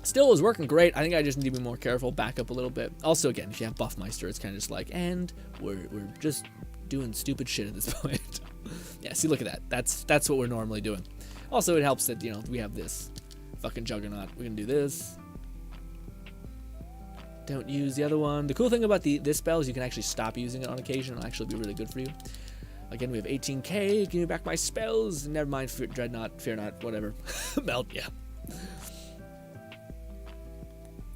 Still was working great. I think I just need to be more careful, back up a little bit. Also, again, if you have Buffmeister, it's kind of just like, and we're just doing stupid shit at this point. Yeah, see, look at that. That's what we're normally doing. Also, it helps that, you know, we have this fucking Juggernaut. We can do this. Don't use the other one. The cool thing about this spell is you can actually stop using it on occasion. It'll actually be really good for you. Again, we have 18k. Give me back my spells. Never mind, Dreadnought, Fear Not, whatever. Melt, yeah.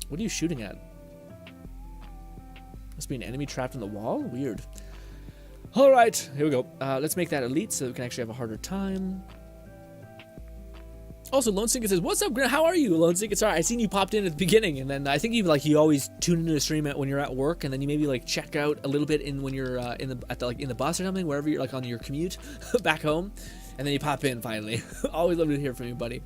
What are you shooting at? Must be an enemy trapped in the wall? Weird. Alright, here we go. Let's make that elite so we can actually have a harder time. Also, Lone Sinker says, "What's up, Grin? How are you, Lone Sinker? Sorry, I seen you popped in at the beginning, and then I think you always tune into the stream when you're at work, and then you maybe like check out a little bit when you're in the bus or something, wherever you're like on your commute back home, and then you pop in finally. Always love to hear from you, buddy."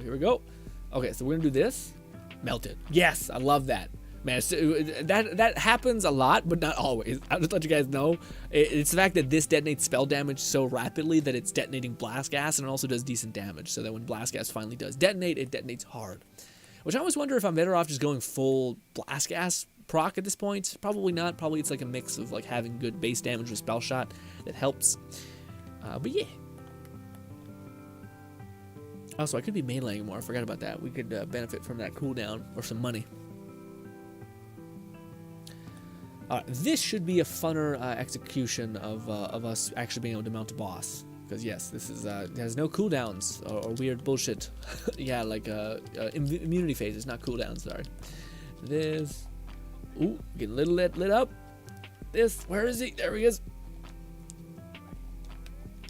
Here we go. Okay, so we're gonna do this. Melt it. Yes, I love that. Man, that happens a lot, but not always. I'll just let you guys know. It's the fact that this detonates spell damage so rapidly that it's detonating blast gas, and it also does decent damage. So that when blast gas finally does detonate, it detonates hard. Which I always wonder if I'm better off just going full blast gas proc at this point. Probably not. Probably it's like a mix of like having good base damage with spell shot that helps. But yeah. Also, I could be meleeing more. I forgot about that. We could benefit from that cooldown or some money. This should be a funner execution of us actually being able to mount a boss. Because yes, this is it has no cooldowns or weird bullshit. Yeah, like immunity phases, not cooldowns. Sorry. This. Ooh, getting a little lit up. This. Where is he? There he is.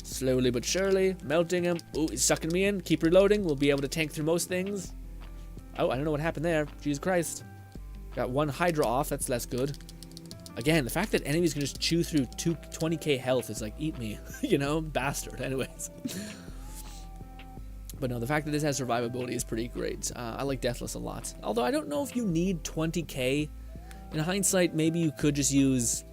Slowly but surely, melting him. Ooh, he's sucking me in. Keep reloading. We'll be able to tank through most things. Oh, I don't know what happened there. Jesus Christ. Got one Hydra off. That's less good. Again, the fact that enemies can just chew through 20k health is like, eat me, you know, bastard. Anyways. But no, the fact that this has survivability is pretty great. I like Deathless a lot. Although I don't know if you need 20k. In hindsight, maybe you could just use,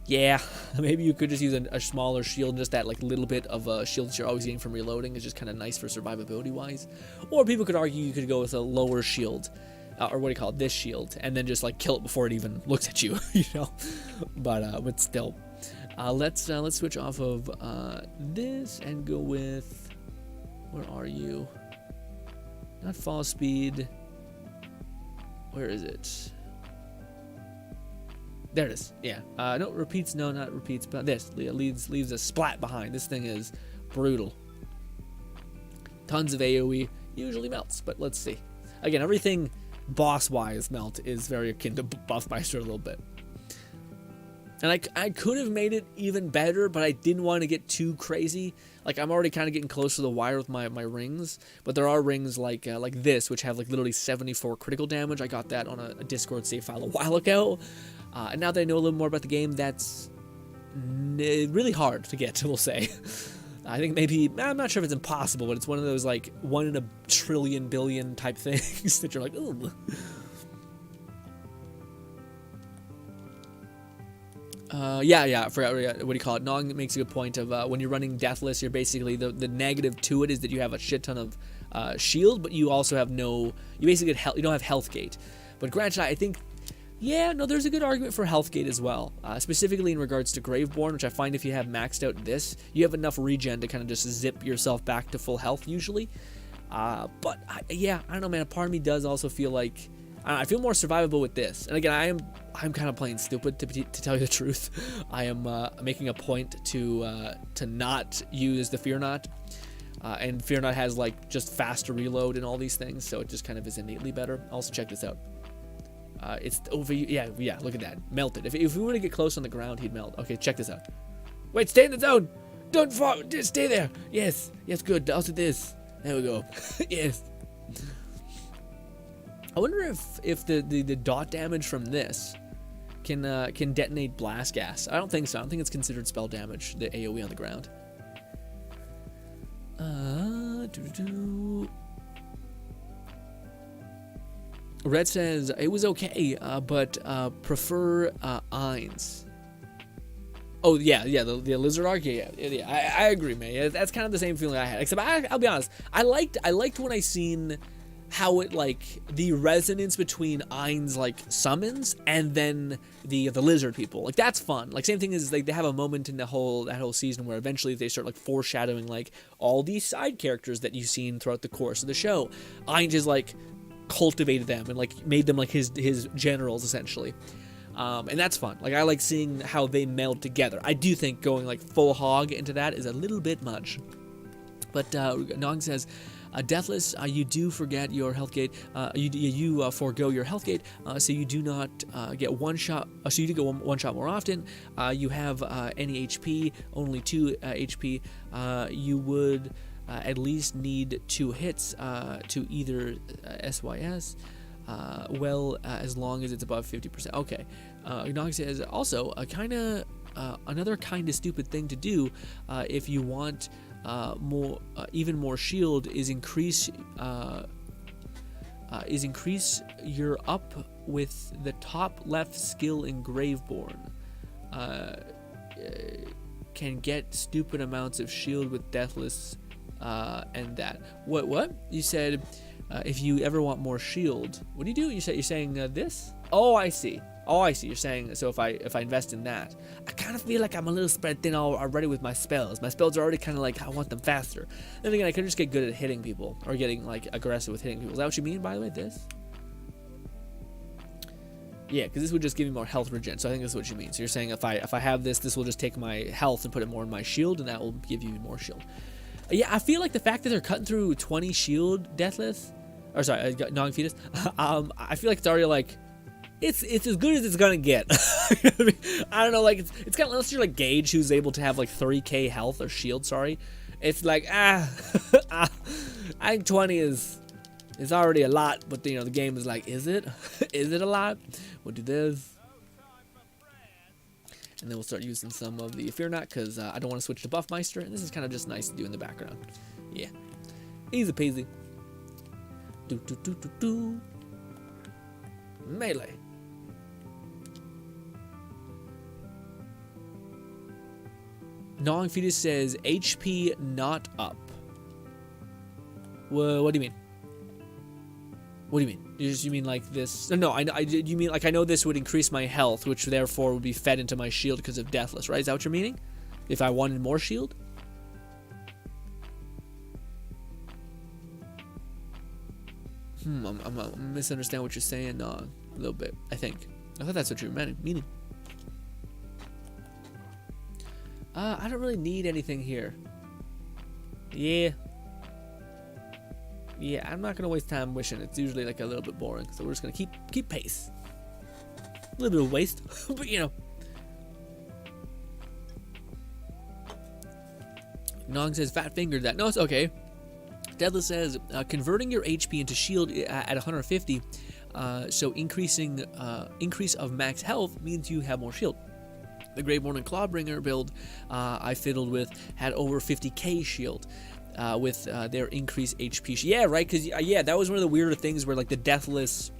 yeah, maybe you could just use a smaller shield. Just that like little bit of a shield that you're always getting from reloading is just kind of nice for survivability wise. Or people could argue you could go with a lower shield. Or what do you call it, this shield, and then just like kill it before it even looks at you, you know. But still, let's switch off of this and go with, where are you? Not fall speed. Where is it? There it is. Yeah. No repeats. No, not repeats. But this leaves a splat behind. This thing is brutal. Tons of AOE. Usually melts, but let's see. Again, everything boss-wise melt is very akin to Buffmeister a little bit. And I could have made it even better, but I didn't want to get too crazy. Like, I'm already kind of getting close to the wire with my rings, but there are rings like this, which have like literally 74 critical damage. I got that on a Discord save file a while ago. And now that I know a little more about the game, that's really hard to get, we'll say. I think maybe, I'm not sure if it's impossible, but it's one of those like 1 in a trillion billion type things that you're like, ooh. Yeah, I forgot what do you call it. Nong makes a good point of when you're running Deathless, you're basically, the negative to it is that you have a shit ton of shield, but you also have you basically you don't have health gate. But granted, I think, yeah, no, there's a good argument for health gate as well, specifically in regards to Graveborn, which I find if you have maxed out this, you have enough regen to kind of just zip yourself back to full health usually. But yeah, I don't know, man. A part of me does also feel like I feel more survivable with this. And again, I'm kind of playing stupid to tell you the truth. I am making a point to not use the Fear Not. And Fear Not has like just faster reload and all these things, so it just kind of is innately better. Also, check this out. It's over. Yeah. Look at that. Melted. If we were to get close on the ground, he'd melt. Okay, check this out. Wait, stay in the zone. Don't fall. Just stay there. Yes. Good. Also this. There we go. Yes. I wonder if the dot damage from this can detonate blast gas. I don't think so. I don't think it's considered spell damage. The AOE on the ground. Red says it was okay, but prefer Ainz. Oh yeah, the lizard arc. Yeah. I agree, man. Yeah, that's kind of the same feeling I had. Except I'll be honest, I liked when I seen how it like the resonance between Ainz like summons and then the lizard people. Like that's fun. Like same thing is like they have a moment in that whole season where eventually they start like foreshadowing like all these side characters that you've seen throughout the course of the show. Ainz is like cultivated them and like made them like his generals essentially. And that's fun. Like I like seeing how they meld together. I do think going like full hog into that is a little bit much. But Nog says, Deathless, you do forget your health gate. You forego your health gate, so you do not get one shot. So you do get one shot more often. You have any HP, only 2 HP. You would at least need 2 hits to either SYS. Well, as long as it's above 50%. Okay. Nog says also another kind of stupid thing to do if you want even more shield is increase your up with the top left skill in Graveborn. Can get stupid amounts of shield with Deathless and that. What? You said if you ever want more shield, what do you do? You're saying this? Oh, I see. You're saying so if I invest in that, I kind of feel like I'm a little spread thin already with my spells. My spells are already kind of like I want them faster. Then again, I could just get good at hitting people or getting like aggressive with hitting people. Is that what you mean, by the way? This? Yeah, because this would just give me more health regen. So I think that's what you mean. So you're saying if I have this will just take my health and put it more in my shield, and that will give you more shield. Yeah, I feel like the fact that they're cutting through 20 shield Deathless, or sorry, non-fetus. I feel like it's already like. It's as good as it's gonna get. I don't know, like it's kind of unless you're like Gage, who's able to have like 3k health or shield. Sorry, it's like I think 20 is already a lot, but the game is like, is it? Is it a lot? We'll do this, and then we'll start using some of the Fear Not because I don't want to switch to Buffmeister, and this is kind of just nice to do in the background. Yeah, easy peasy. Do melee. Gnawing Fetus says HP not up. What do you mean? What do you mean? You mean like this? No, you mean like I know this would increase my health, which therefore would be fed into my shield because of Deathless, right? Is that what you're meaning? If I wanted more shield? I'm misunderstanding what you're saying a little bit, I think. I thought that's what you were meaning. I don't really need anything here. Yeah, I'm not gonna waste time wishing. It's usually like a little bit boring, so we're just gonna keep pace. A little bit of waste, but Nog says fat fingered that. No, it's okay. Deathless says converting your HP into shield at 150, so increase of max health means you have more shield. The Graveborn and Clawbringer build I fiddled with had over 50k shield with their increased HP. Yeah, right, because that was one of the weirder things where like the Deathless.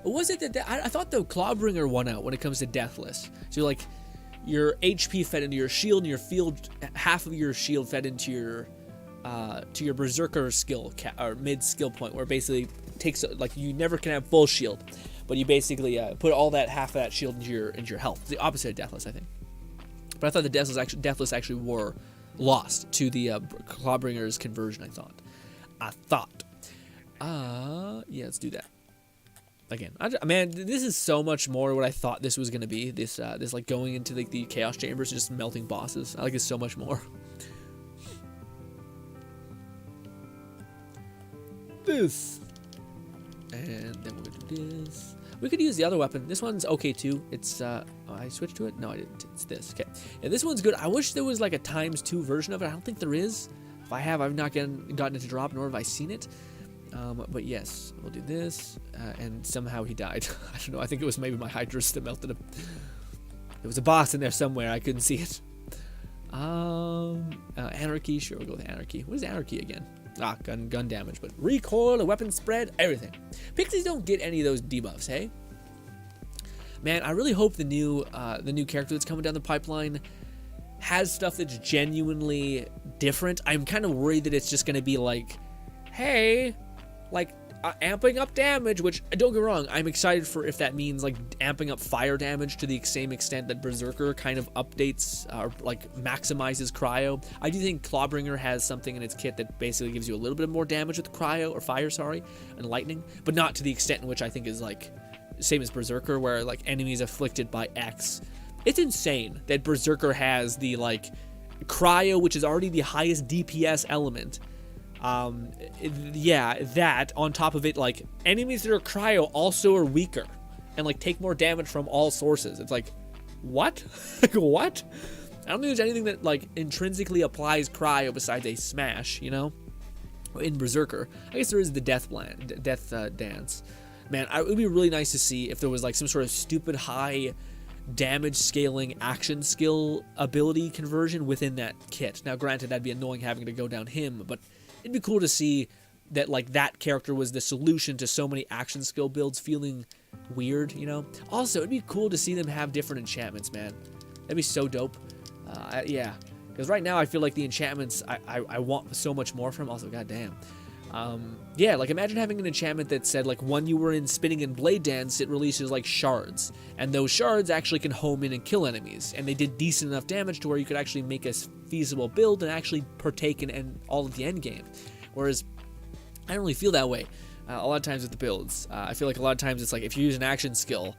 Was it that I thought the Clawbringer won out when it comes to Deathless? So like your HP fed into your shield, and your field half of your shield fed into your Berserker skill or mid skill point, where it basically takes like you never can have full shield. But you basically put all that half of that shield into your health. It's the opposite of Deathless, I think. But I thought the Deathless actually were lost to the Clawbringer's conversion. I thought. Yeah, let's do that. Again, man, this is so much more what I thought this was gonna be. This like going into like the Chaos Chambers and just melting bosses. I like it so much more. This. And then we're gonna do this. We could use the other weapon. This one's okay too. It's I switched to it? No, I didn't. It's this. Okay. Yeah, this one's good. I wish there was like a ×2 version of it. I don't think there is. If I have, I've not gotten it to drop, nor have I seen it. But yes, we'll do this. And somehow he died. I don't know. I think it was maybe my Hydrus that melted him. There was a boss in there somewhere. I couldn't see it. Anarchy. Sure, we'll go with Anarchy. What is Anarchy again? Gun damage, but recoil, a weapon spread, everything. Pixies don't get any of those debuffs, hey? Man, I really hope the new character that's coming down the pipeline has stuff that's genuinely different. I'm kind of worried that it's just going to be like, hey, like amping up damage, which, don't get me wrong, I'm excited for if that means like amping up fire damage to the same extent that Berserker kind of updates or like maximizes cryo. I do think Clawbringer has something in its kit that basically gives you a little bit more damage with cryo or fire, sorry, and lightning, but not to the extent in which I think is like same as Berserker, where like enemies afflicted by X. It's insane that Berserker has the like cryo, which is already the highest DPS element. Yeah, that on top of it, like enemies that are cryo also are weaker and like take more damage from all sources. It's like, what? Like, what? I don't think there's anything that like intrinsically applies cryo besides a smash, you know, in Berserker. I guess there is the death dance. Man, it would be really nice to see if there was like some sort of stupid high damage scaling action skill ability conversion within that kit. Now, granted, that'd be annoying having to go down him, but it'd be cool to see that like that character was the solution to so many action skill builds feeling weird, you know? Also, it'd be cool to see them have different enchantments, man. That'd be so dope. Yeah, because right now I feel like the enchantments I want so much more from. Also, goddamn. Yeah, like imagine having an enchantment that said like when you were in Spinning and Blade Dance, it releases like shards, and those shards actually can home in and kill enemies, and they did decent enough damage to where you could actually make a feasible build and actually partake in all of the end game. Whereas I don't really feel that way a lot of times with the builds. I feel like a lot of times it's like if you use an action skill,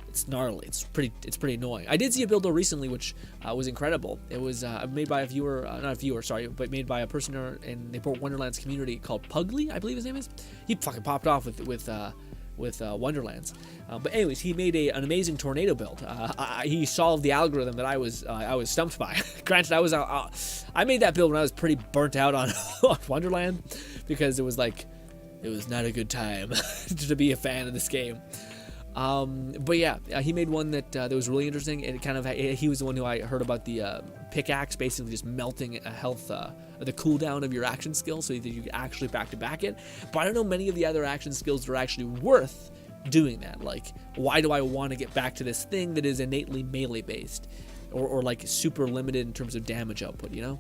it's gnarly. It's pretty annoying. I did see a build though recently which was incredible. It was made by a viewer, not a viewer, sorry, but made by a person in the Wonderlands community called Pugly, I believe his name is. He fucking popped off with Wonderlands. But anyways, he made an amazing tornado build. He solved the algorithm that I was stumped by. Granted, I made that build when I was pretty burnt out on Wonderland because it was not a good time to be a fan of this game. But yeah, he made one that was really interesting, and it kind of he was the one who I heard about the pickaxe basically just melting a health the cooldown of your action skill so that you can actually back-to-back it. But I don't know many of the other action skills that are actually worth doing that. Like, why do I want to get back to this thing that is innately melee based or like super limited in terms of damage output, you know?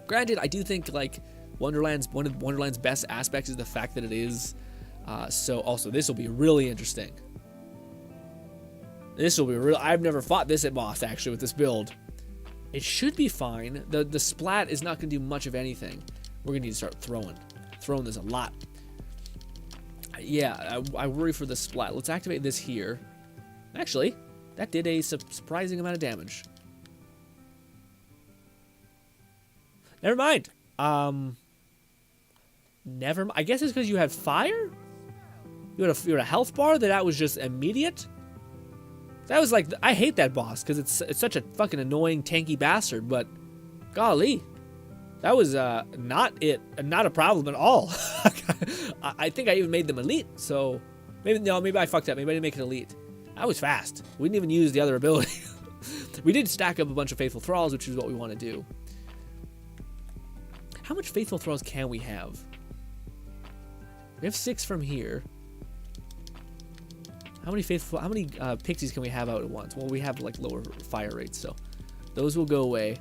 Granted, I do think like one of Wonderland's best aspects is the fact that it is so also this will be really interesting. This will be real. I've never fought this at boss actually with this build. It should be fine. The splat is not going to do much of anything. We're going to need to start throwing this a lot. Yeah, I worry for the splat. Let's activate this here. Actually, that did a surprising amount of damage. Never mind. I guess it's because you had fire. You had a health bar that was just immediate. That was like, I hate that boss because it's such a fucking annoying tanky bastard, but golly, that was not a problem at all. I think I even made them elite, so maybe I fucked up. Maybe I didn't make it elite. That was fast. We didn't even use the other ability. We did stack up a bunch of Faithful Thralls, which is what we want to do. How much Faithful Thralls can we have? We have 6 from here. How many pixies can we have out at once? Well, we have like lower fire rates, so those will go away.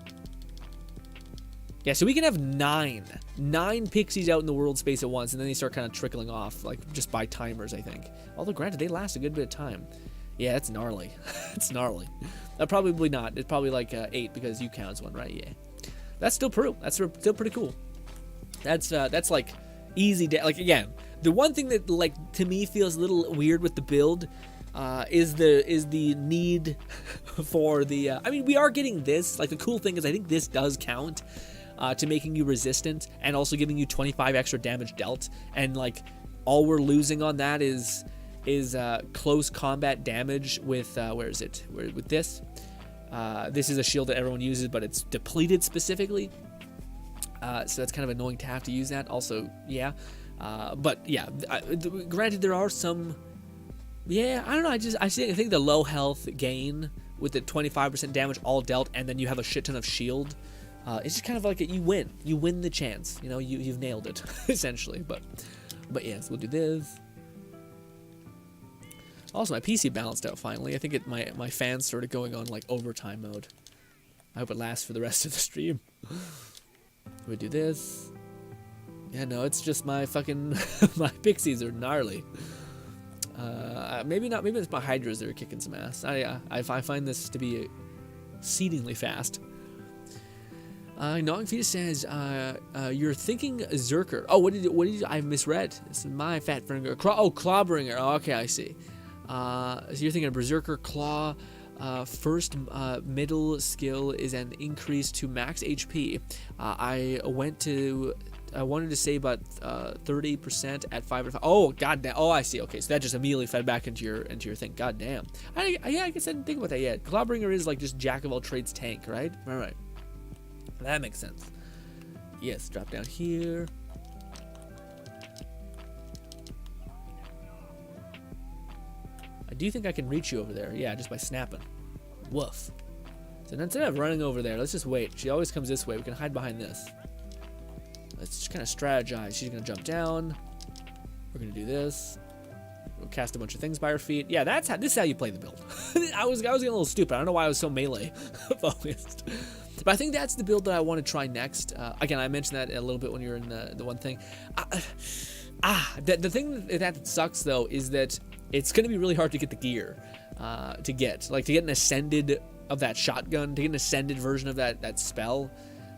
Yeah, so we can have 9 pixies out in the world space at once, and then they start kind of trickling off, like just by timers, I think. Although granted, they last a good bit of time. Yeah, it's gnarly. It's gnarly. Probably not. It's probably like 8 because you count as one, right? Yeah. That's still pretty. That's still pretty cool. That's like easy. Like again, the one thing that like to me feels a little weird with the build is the need for the. I mean, we are getting this. Like the cool thing is, I think this does count to making you resistant and also giving you 25 extra damage dealt. And like all we're losing on that is close combat damage with where is it? With this. This is a shield that everyone uses, but it's depleted specifically. So that's kind of annoying to have to use that. Also, yeah. But yeah, granted there are some. Yeah, I don't know. I think the low health gain with the 25% damage all dealt, and then you have a shit ton of shield. It's just kind of like you win the chance. You know, you've nailed it essentially. But yeah, so we'll do this. Also, my PC balanced out finally. I think my fans started going on like overtime mode. I hope it lasts for the rest of the stream. We do this. Yeah, no, it's just my fucking my pixies are gnarly. Maybe not. Maybe it's my hydras that are kicking some ass. I find this to be exceedingly fast. Gnawing Fetus says, you're thinking Zerker. Oh, what did you, I misread. It's my fat finger. Clawbringer. Oh, okay, I see. So you're thinking of Berserker Claw. First middle skill is an increase to max HP. I wanted to say about 30% at 5 or 5. Oh, goddamn. Oh, I see. Okay, so that just immediately fed back into your thing. Goddamn. Yeah, I guess I didn't think about that yet. Clawbringer is like just jack of all trades tank, right? All right. That makes sense. Yes, drop down here. I do think I can reach you over there. Yeah, just by snapping. Woof. So instead of running over there, let's just wait. She always comes this way. We can hide behind this. Let's just kind of strategize. She's going to jump down. We're going to do this. We'll cast a bunch of things by her feet. Yeah, this is how you play the build. I was getting a little stupid. I don't know why I was so melee focused. But I think that's the build that I want to try next. Again, I mentioned that a little bit when you were in the one thing. The thing that sucks, though, is that it's going to be really hard to get the gear to get an ascended of that shotgun, to get an ascended version of that spell.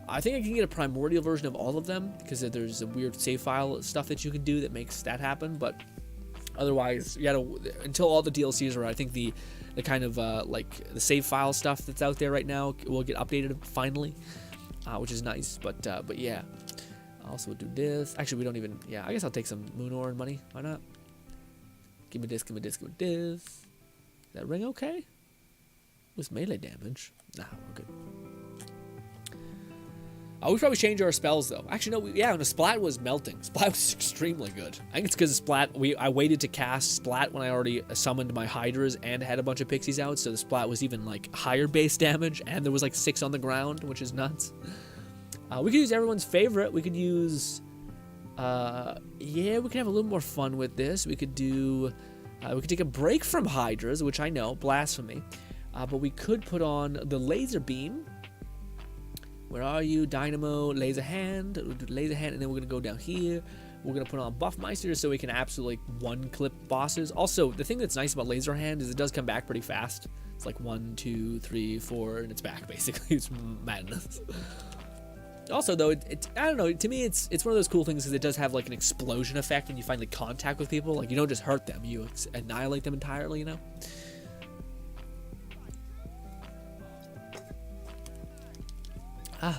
I think I can get a primordial version of all of them because there's a weird save file stuff that you can do that makes that happen. But otherwise, you gotta, until all the DLCs are out, I think the kind of like the save file stuff that's out there right now will get updated finally, which is nice. But yeah, I also do this. Actually, we don't even. Yeah, I guess I'll take some moon ore and money. Why not? Give me this. Give me this. Give me this. Is that ring okay? With melee damage? Nah, we're good. We probably change our spells though. Actually, no. Yeah, the Splat was melting. Splat was extremely good. I think it's because Splat. I waited to cast Splat when I already summoned my Hydras and had a bunch of pixies out, so the Splat was even like higher base damage, and there was like 6 on the ground, which is nuts. We could use everyone's favorite. We could use. Yeah, we could have a little more fun with this. We could do. We could take a break from Hydras, which I know, blasphemy. But we could put on the laser beam. Where are you? Dynamo, laser hand, and then we're gonna go down here. We're gonna put on Buffmeister so we can absolutely one-clip bosses. Also, the thing that's nice about laser hand is it does come back pretty fast. It's like 1, 2, 3, 4, and it's back basically. It's madness. Also, though, I don't know. To me, it's one of those cool things because it does have like an explosion effect when you finally contact with people. Like you don't just hurt them, you annihilate them entirely. You know. I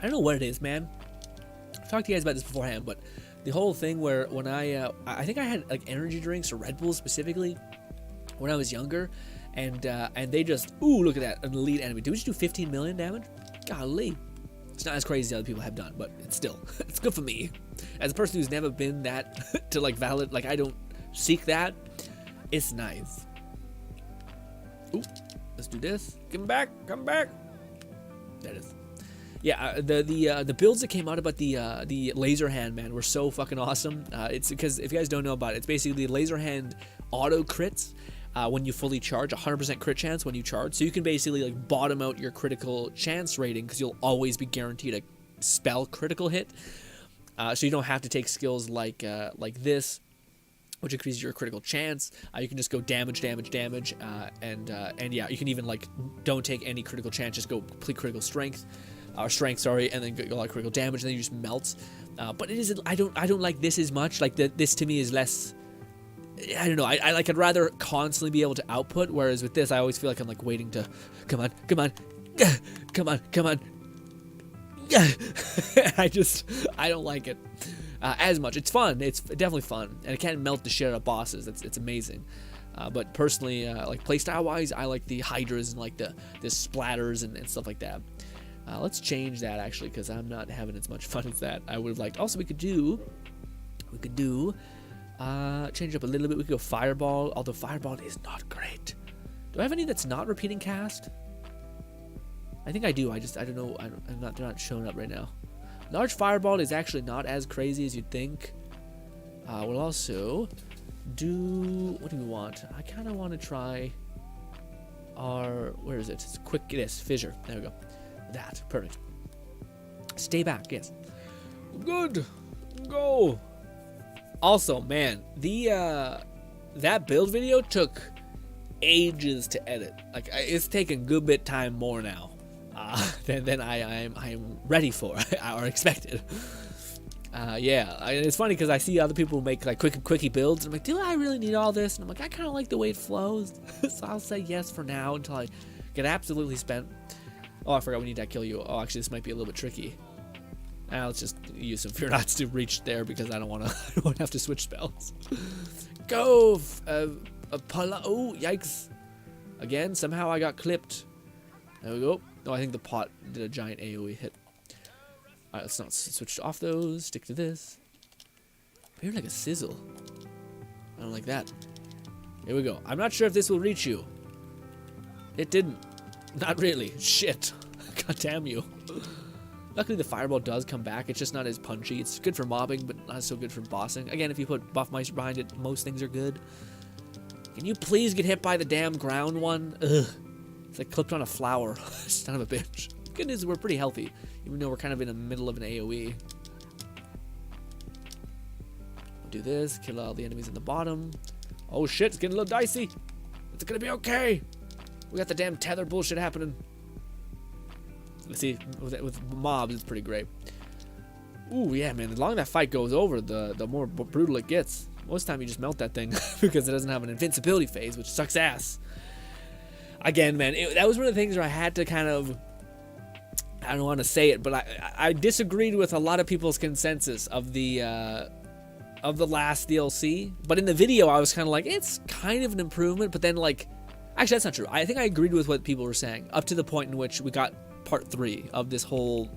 don't know what it is, man. I've talked to you guys about this beforehand, but the whole thing where when I think I had like energy drinks or Red Bull specifically when I was younger, and they just, ooh, look at that, an elite enemy. Did we just do 15 million damage? Golly. It's not as crazy as other people have done, but it's still, it's good for me. As a person who's never been that to like valid, like I don't seek that, it's nice. Ooh, let's do this. Come back. That is, yeah. The builds that came out about the laser hand, man, were so fucking awesome. It's because if you guys don't know about it, it's basically the laser hand auto crits when you fully charge, 100% crit chance when you charge. So you can basically like bottom out your critical chance rating because you'll always be guaranteed a spell critical hit. So you don't have to take skills like this, which increases your critical chance. You can just go damage, and yeah, you can even like don't take any critical chance, just go complete critical strength, or strength, sorry, and then go a lot of critical damage, and then you just melt. But it is, I don't like this as much. Like this to me is less. I don't know. I'd rather constantly be able to output, whereas with this, I always feel like I'm like waiting to, come on. I don't like it. As much. It's fun. It's definitely fun, and it can melt the shit out of bosses. It's amazing. But personally, like playstyle wise, I like the Hydras and like the splatters and stuff like that. Let's change that actually because I'm not having as much fun as that. I would have liked. Also, we could do change it up a little bit. We could go Fireball, although Fireball is not great. Do I have any that's not repeating cast? I think I do. I don't know. They're not showing up right now. Large Fireball is actually not as crazy as you'd think. We'll also do... What do we want? I kind of want to try our... Where is it? It's quick... Yes, Fissure. There we go. That. Perfect. Stay back. Yes. Good. Go. Also, man, that build video took ages to edit. Like, it's taken a good bit time more now than I am ready for or expected. Yeah, it's funny because I see other people make like quickie builds, and I'm like, do I really need all this? And I'm like, I kind of like the way it flows, so I'll say yes for now until I get absolutely spent. Oh, I forgot we need that kill you. Oh, actually, this might be a little bit tricky. Let's just use some Fear Nots to reach there because I don't want to have to switch spells. Go! Oh, yikes. Again, somehow I got clipped. There we go. Oh, I think the pot did a giant AoE hit. Alright, let's not switch off those. Stick to this. I hear like a sizzle. I don't like that. Here we go. I'm not sure if this will reach you. It didn't. Not really. Shit. God damn you. Luckily, the fireball does come back. It's just not as punchy. It's good for mobbing, but not so good for bossing. Again, if you put buff mice behind it, most things are good. Can you please get hit by the damn ground one? Ugh. It's like clipped on a flower. Son of a bitch. Good news is we're pretty healthy, even though we're kind of in the middle of an AoE. Do this. Kill all the enemies in the bottom. Oh shit, it's getting a little dicey. It's gonna be okay. We got the damn tether bullshit happening. Let's see, with mobs, it's pretty great. Ooh, yeah, man. The longer that fight goes over, the more brutal it gets. Most of the time, you just melt that thing because it doesn't have an invincibility phase, which sucks ass. Again, man, that was one of the things where I had to kind of... I don't want to say it, but I disagreed with a lot of people's consensus of the last DLC. But in the video, I was kind of like, it's kind of an improvement. But then, like... Actually, that's not true. I think I agreed with what people were saying. Up to the point in which we got part 3 of this whole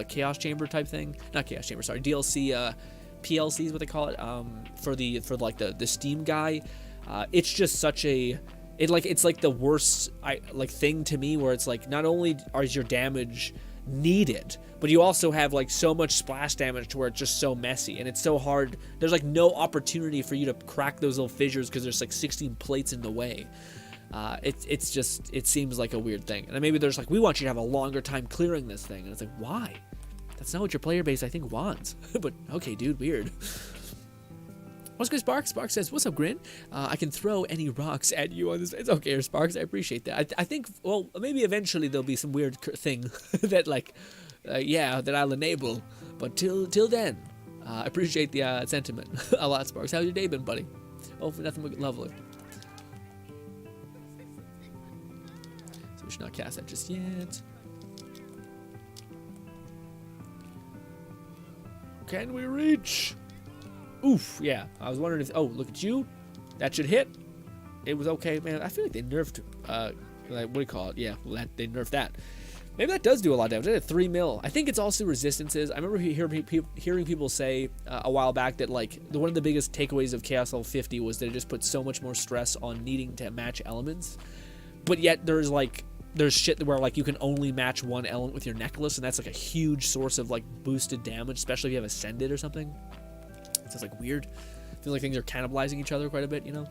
chaos chamber type thing. Not chaos chamber, sorry, DLC PLC is what they call it. For the Steam guy. It's just such a it's like the worst thing to me, where it's like not only is your damage needed, but you also have like so much splash damage to where it's just so messy and it's so hard. There's like no opportunity for you to crack those little fissures because there's like 16 plates in the way. It seems like a weird thing. And then maybe there's like, we want you to have a longer time clearing this thing. And it's like, why? That's not what your player base, I think, wants. But, okay, dude, weird. What's good, Sparks? Sparks says, what's up, Grin? I can throw any rocks at you on this. It's okay, Sparks. I appreciate that. I think, well, maybe eventually there'll be some weird thing that, like, that I'll enable. But till then, I appreciate the sentiment a lot, Sparks. How's your day been, buddy? Hopefully nothing but lovely. So we should not cast that just yet. Can we reach? Oof, yeah. I was wondering if... Oh, look at you. That should hit. It was okay, man. I feel like they nerfed... what do you call it? Yeah, well, they nerfed that. Maybe that does do a lot of damage. They did 3 mil. I think it's also resistances. I remember hearing people say a while back that, like, one of the biggest takeaways of Chaos Level 50 was that it just put so much more stress on needing to match elements. But yet there's shit where, like, you can only match one element with your necklace, and that's, like, a huge source of, like, boosted damage, especially if you have Ascended or something. So it's, like, weird. I feel like things are cannibalizing each other quite a bit, you know?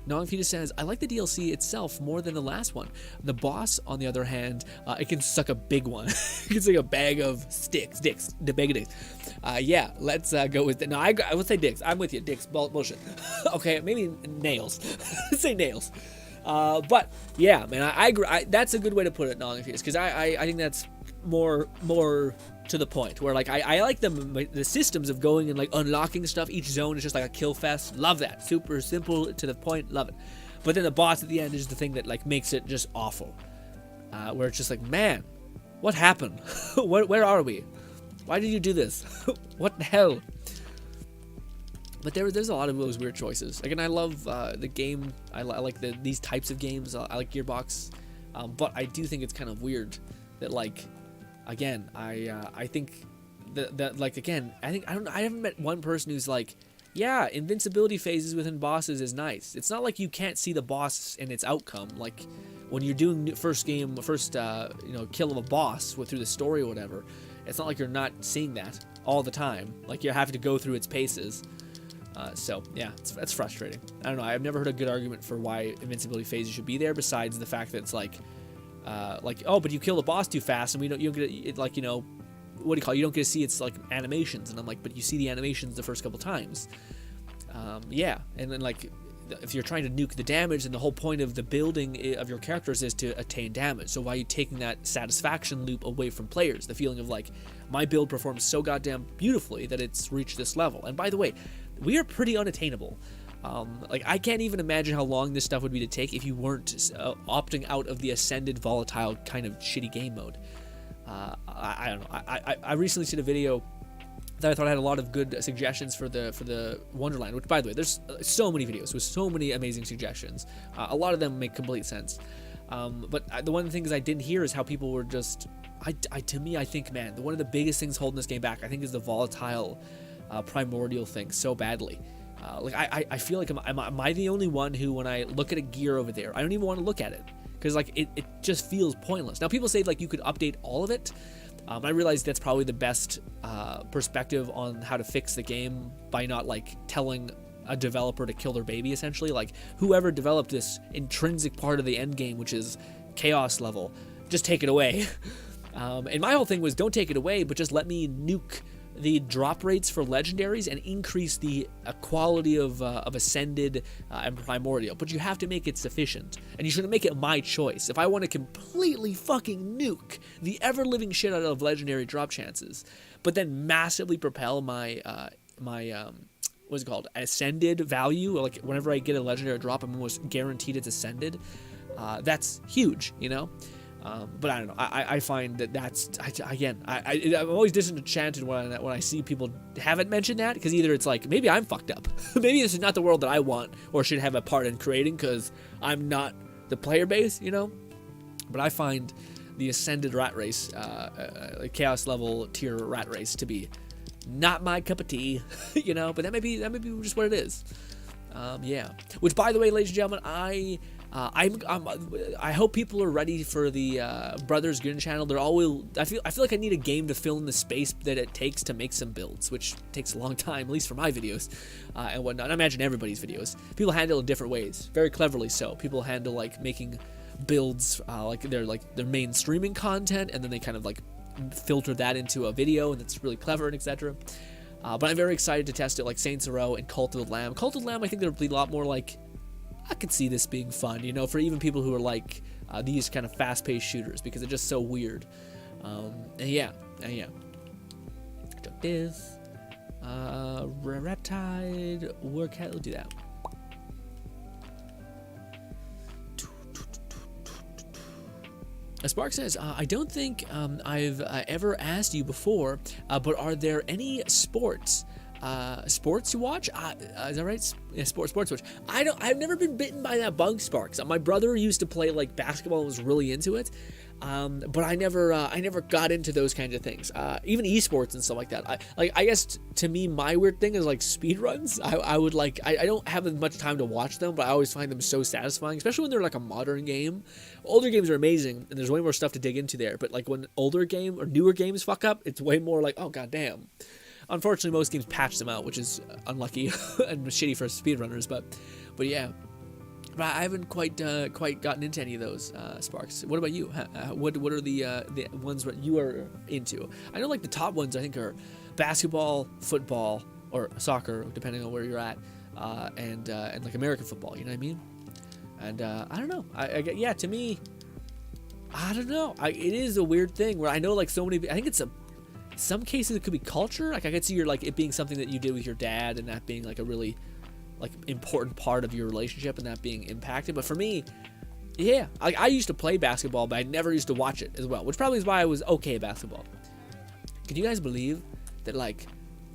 Gnawing Fetus says, I like the DLC itself more than the last one. The boss, on the other hand, it can suck a big one. It can suck a bag of dicks, the bag of dicks. Yeah, let's go with it. No, I would say dicks. I'm with you, dicks. Bullshit. Okay, maybe nails. Let's say nails. But yeah, man, I agree. That's a good way to put it, Gnawing Fetus, because I think that's more to the point, where, like, I like the systems of going and, like, unlocking stuff. Each zone is just like a kill fest. Love that. Super simple, to the point. Love it. But then the boss at the end is the thing that, like, makes it just awful. Where it's just like, man, what happened? Where are we? Why did you do this? What the hell? But there's a lot of those weird choices. Again, I love the game. I like these types of games. I like Gearbox. But I do think it's kind of weird that, like, again, I think that like, again, I haven't met one person who's like, yeah, invincibility phases within bosses is nice. It's not like you can't see the boss and its outcome. Like, when you're doing first kill of a boss through the story or whatever, it's not like you're not seeing that all the time. Like, you're having to go through its paces. So yeah, that's frustrating. I don't know. I've never heard a good argument for why invincibility phases should be there, besides the fact that it's like, like, oh, but you kill the boss too fast, and you don't get it, like, you know, what do you call it? You don't get to see its like animations. And I'm like, but you see the animations the first couple times. Yeah, and then like, if you're trying to nuke the damage, then the whole point of the building of your characters is to attain damage. So why are you taking that satisfaction loop away from players? The feeling of like, my build performs so goddamn beautifully that it's reached this level. And by the way, we are pretty unattainable. Like, I can't even imagine how long this stuff would be to take if you weren't opting out of the ascended volatile kind of shitty game mode. I don't know. I recently seen a video that I thought had a lot of good suggestions for the Wonderland, which, by the way, there's so many videos with so many amazing suggestions. A lot of them make complete sense. But the one of the things I didn't hear is how people were just, to me, I think, man, one of the biggest things holding this game back, I think, is the volatile primordial thing so badly. Like, I feel like, am I the only one who, when I look at a gear over there, I don't even want to look at it, because like it just feels pointless. Now, people say like you could update all of it. I realize that's probably the best perspective on how to fix the game, by not like telling a developer to kill their baby, essentially. Like, whoever developed this intrinsic part of the end game, which is chaos level, just take it away. And my whole thing was, don't take it away, but just let me nuke the drop rates for legendaries and increase the quality of ascended and primordial. But you have to make it sufficient, and you shouldn't make it my choice. If I want to completely fucking nuke the ever-living shit out of legendary drop chances, but then massively propel my what's it called, ascended value, like whenever I get a legendary drop, I'm almost guaranteed it's ascended. That's huge, you know. But I don't know. I find that's I'm always disenchanted when I see people haven't mentioned that, because either it's like, maybe I'm fucked up, maybe this is not the world that I want or should have a part in creating, because I'm not the player base, you know. But I find the ascended rat race, chaos level tier rat race, to be not my cup of tea, you know. But that may be just what it is. Yeah. Which, by the way, ladies and gentlemen, I hope people are ready for the Brothers GRINN channel. They're always, I feel like I need a game to fill in the space that it takes to make some builds, which takes a long time, at least for my videos and whatnot. I imagine everybody's videos. People handle it different ways, very cleverly so. People handle like making builds like their main streaming content, and then they kind of like filter that into a video, and it's really clever and etc. But I'm very excited to test it, like Saints Row and Cult of the Lamb. Cult of the Lamb, I think there'll be a lot more like, I could see this being fun, you know, for even people who are like these kind of fast-paced shooters, because it's just so weird. And yeah. Took this. Reptide, Warcat, we'll do that. Spark says, I don't think I've ever asked you before, but are there any sports you watch? Is that right? Yeah, sports watch. I've never been bitten by that bug, Sparks. My brother used to play like basketball and was really into it. But I never got into those kinds of things. Even esports and stuff like that. I guess to me, my weird thing is like speed runs. I would like, I don't have as much time to watch them, but I always find them so satisfying, especially when they're like a modern game. Older games are amazing, and there's way more stuff to dig into there. But like when older game or newer games fuck up, it's way more like, oh goddamn. Unfortunately, most games patch them out, which is unlucky and shitty for speedrunners. But yeah. But I haven't quite gotten into any of those, Sparks. What about you? What are the ones that you are into? I know like the top ones I think are basketball, football, or soccer, depending on where you're at, and like American football. You know what I mean? And I don't know. Yeah, to me, I don't know. It is a weird thing where I know like so many. I think it's some cases it could be culture. Like I could see your like it being something that you did with your dad, and that being like a really like important part of your relationship and that being impacted. But for me, yeah, I used to play basketball, but I never used to watch it as well, which probably is why I was okay at basketball. Can you guys believe that like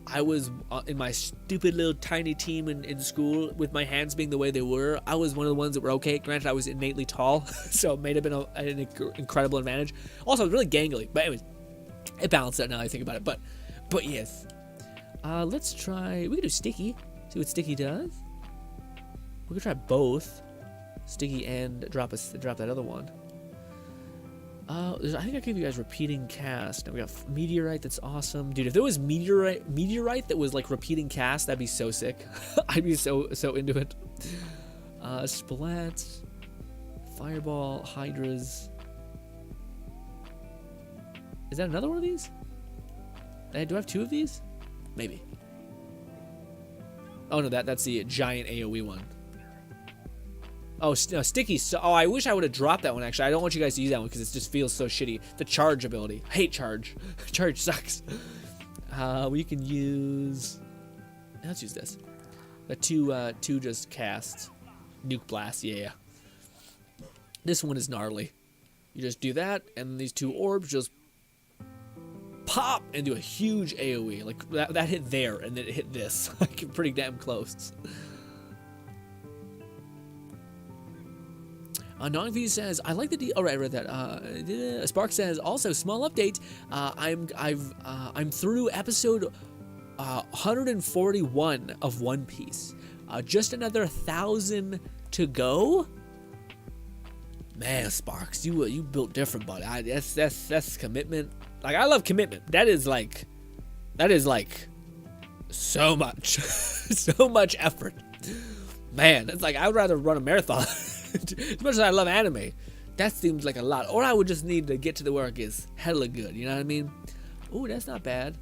I was in my stupid little tiny team in school with my hands being the way they were? I was one of the ones that were okay. Granted, I was innately tall, so it may have been an incredible advantage. Also, I was really gangly, but anyways, it balanced out now that I think about it. But yes, let's try. We can do Sticky. See what Sticky does. We could try both, Sticky and drop that other one. I think I gave you guys repeating cast. Now we got Meteorite. That's awesome, dude. If there was Meteorite that was like repeating cast, that'd be so sick. I'd be so into it. Splats, Fireball, Hydras. Is that another one of these? Do I have 2 of these? Maybe. Oh no, that's the giant AoE one. Oh, no, sticky. So, oh, I wish I would have dropped that one, actually. I don't want you guys to use that one because it just feels so shitty. The charge ability. I hate charge. Charge sucks. We can use... Let's use this. The two just cast. Nuke Blast, yeah. This one is gnarly. You just do that, and these 2 orbs just pop and do a huge AoE. Like, that hit there, and then it hit this. Like, pretty damn close. Nongvi says, I like the oh, right, I read that. Spark says, also, small update. I'm through episode 141 of One Piece. Just another 1,000 to go. Man, Sparks, you built different, buddy. That's commitment. Like, I love commitment. That is like so much, so much effort. Man, it's like I would rather run a marathon. As much as I love anime, that seems like a lot. Or I would just need to get to the work is hella good. You know what I mean? Ooh, that's not bad.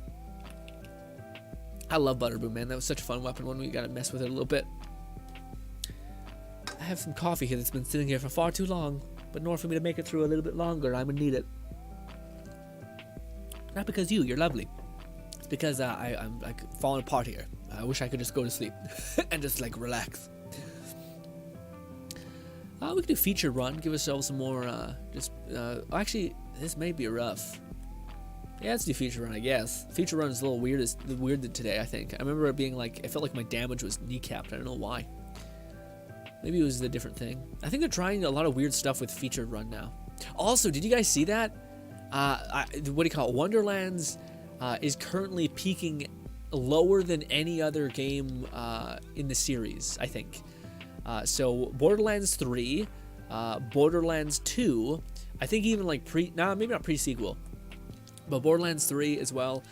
I love Butterboom, man. That was such a fun weapon when we got to mess with it a little bit. I have some coffee here that's been sitting here for far too long. But in order for me to make it through a little bit longer, I'm gonna need it. Not because you're lovely. It's because I'm like falling apart here. I wish I could just go to sleep and just like relax. We can do feature run, give ourselves some more, actually, this may be rough. Yeah, let's do feature run, I guess. Feature run is a little weird today, I think. I remember it being like, I felt like my damage was kneecapped. I don't know why. Maybe it was a different thing. I think they're trying a lot of weird stuff with feature run now. Also, did you guys see that? What do you call it? Wonderlands is currently peaking lower than any other game in the series, I think. So Borderlands 3, Borderlands 2, I think even like maybe not pre-sequel, but Borderlands 3 as well.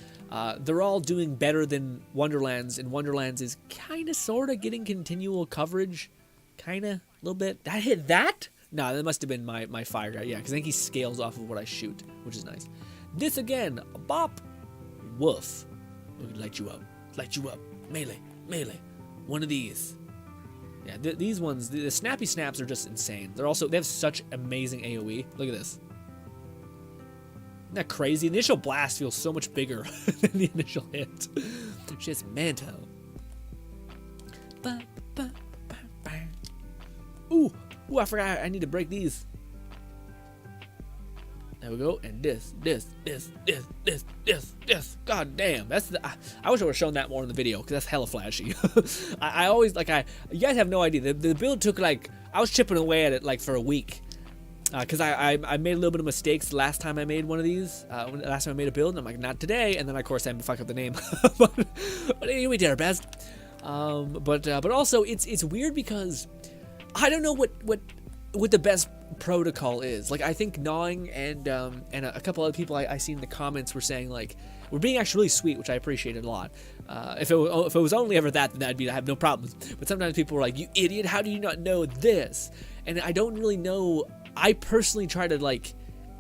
They're all doing better than Wonderlands, and Wonderlands is kind of, sort of getting continual coverage. Kind of, a little bit. That hit that? No, that must have been my fire guy. Yeah, because I think he scales off of what I shoot, which is nice. This again, bop, woof. Light you up. Light you up. Melee, melee. One of these. Yeah, these ones, the snappy snaps are just insane. They have such amazing AoE. Look at this. Isn't that crazy? The initial blast feels so much bigger than the initial hit. Shit's manto. Ooh, I forgot. I need to break these. There we go. And this. God damn. That's the. I wish I would have shown that more in the video because that's hella flashy. I always you guys have no idea. The build took like, I was chipping away at it like for a week. Because I made a little bit of mistakes the last time I made one of these. Last time I made a build, and I'm like, not today. And then of course I fuck up the name. but anyway, we did our best. But also it's weird because I don't know what the best protocol is. Like, I think Gnawing and a couple other people I seen in the comments were saying like, we're being actually really sweet, which I appreciated a lot. If it was only ever that, then I have no problems. But sometimes people were like, you idiot, how do you not know this? And I don't really know. I personally try to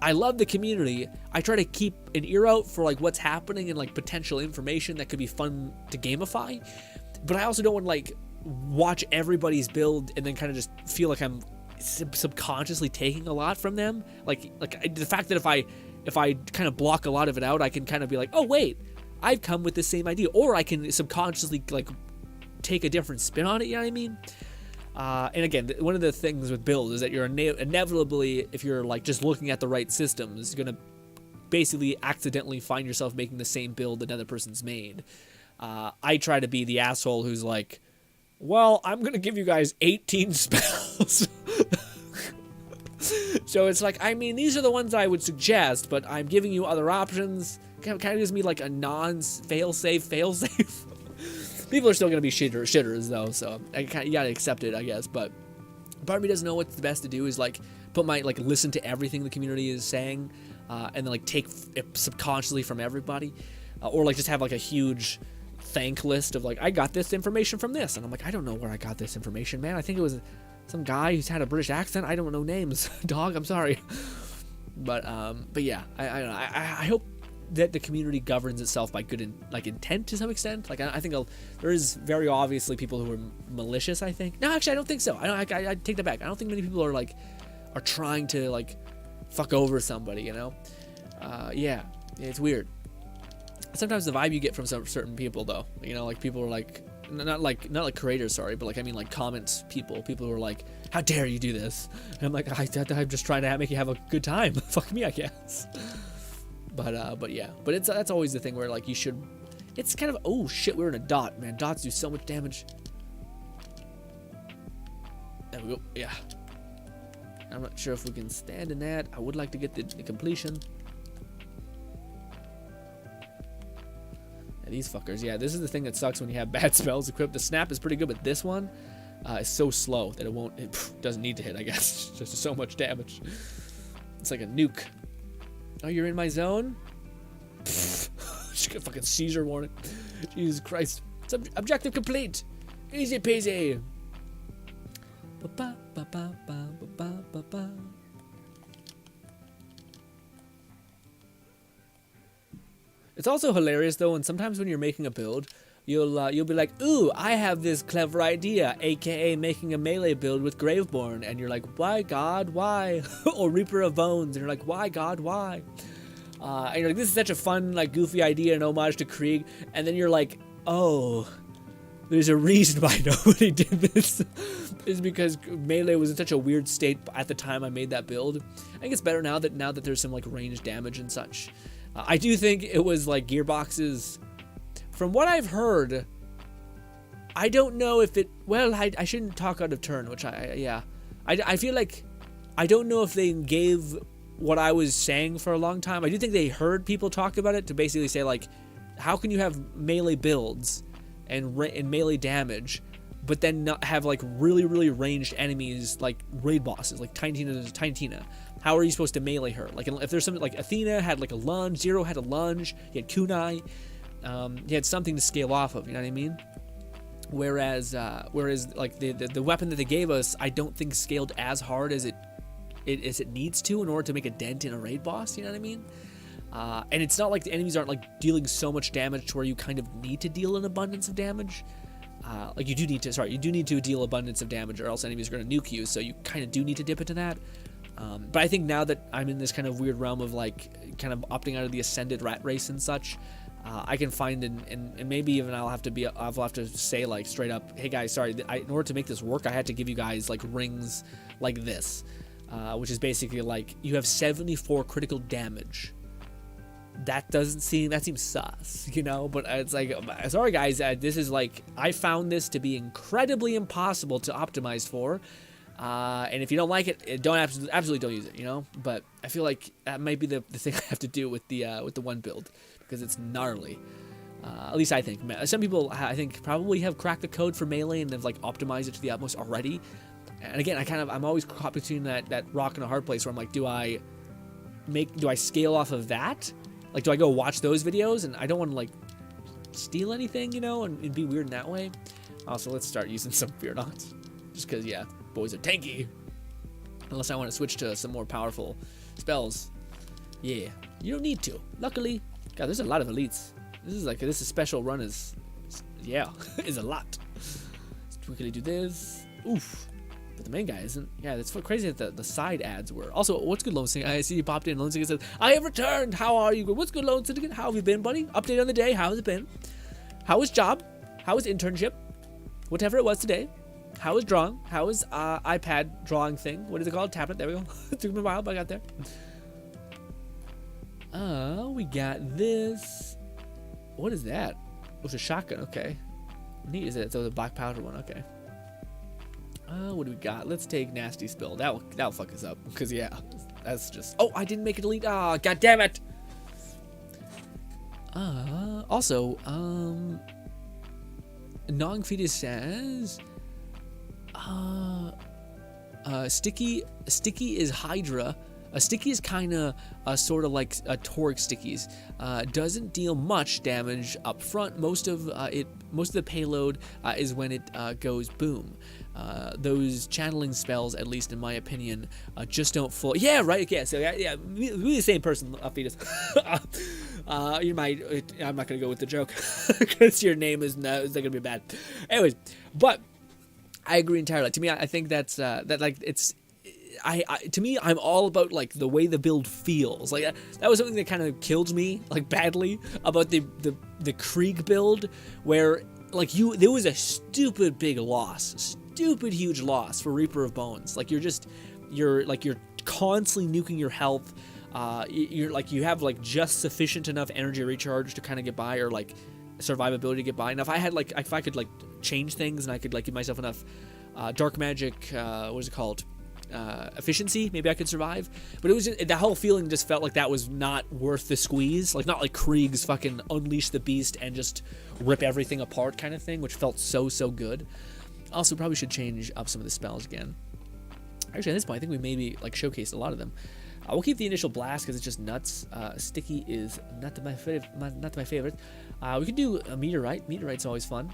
I love the community. I try to keep an ear out for like what's happening and like potential information that could be fun to gamify. But I also don't want to watch everybody's build and then kind of just feel like I'm subconsciously taking a lot from them. Like the fact that if I kind of block a lot of it out, I can kind of be like, oh wait, I've come with the same idea, or I can subconsciously take a different spin on it. You know what I mean? And again, one of the things with build is that you're inevitably, if you're just looking at the right systems, you're gonna basically accidentally find yourself making the same build another person's made. I try to be the asshole who's like, well, I'm gonna give you guys 18 spells. So it's like, I mean, these are the ones I would suggest, but I'm giving you other options. Kind of gives me like a fail-safe. People are still gonna be shitters though, so you gotta accept it, I guess. But part of me doesn't know what's the best to do is listen to everything the community is saying, and then take it subconsciously from everybody, or just have a huge thank list of I got this information from this, and I'm like, I don't know where I got this information, man. I think it was some guy who's had a British accent. I don't know names. Dog, I'm sorry. But yeah, I don't know. I hope that the community governs itself by good intent to some extent. Like I think there is very obviously people who are malicious. I think no, actually I don't think so. I take that back. I don't think many people are trying to like fuck over somebody. You know, yeah, it's weird. Sometimes the vibe you get from certain people though, you know, like people are like not like creators, sorry, but like I mean like comments people who are like, how dare you do this? And I'm like, I'm just trying to make you have a good time. Fuck me, I guess. But yeah, but that's always the thing where like you should. It's kind of, oh shit, we're in a dot, man. Dots do so much damage. There we go. Yeah. I'm not sure if we can stand in that. I would like to get the completion. Yeah, these fuckers. Yeah, this is the thing that sucks when you have bad spells equipped. The snap is pretty good, but this one is so slow that it doesn't need to hit, I guess. It's just so much damage. It's like a nuke. Oh, you're in my zone? Just get a fucking seizure warning. Jesus Christ. It's objective complete. Easy peasy. It's also hilarious though, and sometimes when you're making a build, you'll be like, ooh, I have this clever idea, aka making a melee build with Graveborn, and you're like, why God, why? Or Reaper of Bones, and you're like, why God, why? And you're like, this is such a fun, like, goofy idea and homage to Krieg, and then you're like, oh, there's a reason why nobody did this. Is because melee was in such a weird state at the time I made that build. I think it's better now that there's some like ranged damage and such. I do think it was like gearboxes. From what I've heard, I don't know if it. Well, I shouldn't talk out of turn, which I feel like I don't know if they gave what I was saying for a long time. I do think they heard people talk about it to basically say like, how can you have melee builds and melee damage, but then not have like really ranged enemies like raid bosses like Tiny Tina. How are you supposed to melee her? Like if there's something like Athena had like a lunge, Zero had a lunge, he had kunai, he had something to scale off of. You know what I mean? Whereas like the weapon that they gave us, I don't think scaled as hard as it needs to in order to make a dent in a raid boss. You know what I mean? And it's not like the enemies aren't like dealing so much damage to where you kind of need to deal an abundance of damage. Like you do need to deal abundance of damage or else enemies are going to nuke you, so you kind of do need to dip into that. But I think now that I'm in this kind of weird realm of like kind of opting out of the ascended rat race and such, I can find and maybe even I'll have to say like straight up, hey guys, sorry, in order to make this work, I had to give you guys like rings like this, which is basically like you have 74 critical damage. That seems sus, you know, but it's like, sorry guys, this is like, I found this to be incredibly impossible to optimize for, and if you don't like it, absolutely don't use it, you know, but I feel like that might be the thing I have to do with the one build, because it's gnarly, at least I think. Some people, I think, probably have cracked the code for melee and have like optimized it to the utmost already, and again, I'm always caught between that rock and a hard place where I'm like, do I scale off of that? Like, do I go watch those videos? And I don't want to, like, steal anything, you know, and be weird in that way. Also, let's start using some Fear Nots. Just because, yeah, boys are tanky. Unless I want to switch to some more powerful spells. Yeah, you don't need to. Luckily, God, there's a lot of elites. This special run is a lot. Let's quickly do this. Oof. But the main guy isn't. Yeah, that's crazy that the side ads were. Also, what's good, Lone Syndicate? I see you popped in. Lone Syndicate says, I have returned. How are you? What's good, Lone Syndicate? How have you been, buddy? Update on the day. How has it been? How was job? How was internship? Whatever it was today. How was drawing? How was iPad drawing thing? What is it called? Tablet. There we go. It took me a while, but I got there. We got this. What is that? Oh, it's a shotgun. Okay. Neat. Is it? So the black powder one. Okay. What do we got? Let's take Nasty Spill. That'll fuck us up. Because, yeah, that's just... Oh, I didn't make it delete. Ah, god damn it! Also, Nongfetus says... Sticky is Hydra. Sticky is kind of sort of like Toric Stickies. Doesn't deal much damage up front. Most of the payload is when it goes boom. those channeling spells, at least in my opinion, just don't full. Yeah, right. Yeah, so yeah, we're the same person, Fetus. You might. I'm not gonna go with the joke because your name is not gonna be bad. Anyways, but I agree entirely. To me, I think that's that like it's. To me, I'm all about like the way the build feels. Like that was something that kind of killed me like badly about the Krieg build, where like there was a stupid big loss, stupid huge loss for Reaper of Bones. Like you're constantly nuking your health. You're like you have like just sufficient enough energy recharge to kind of get by, or like survivability to get by. Now if I could like change things and I could like give myself enough dark magic, what is it called? Efficiency, maybe I could survive. But it was just, that whole feeling just felt like that was not worth the squeeze. Like not like Krieg's fucking unleash the beast and just rip everything apart kind of thing, which felt so good. Also, probably should change up some of the spells again. Actually, at this point, I think we maybe like showcased a lot of them. We'll keep the initial blast because it's just nuts. Sticky is not my favorite. We could do a meteorite. Meteorite's always fun.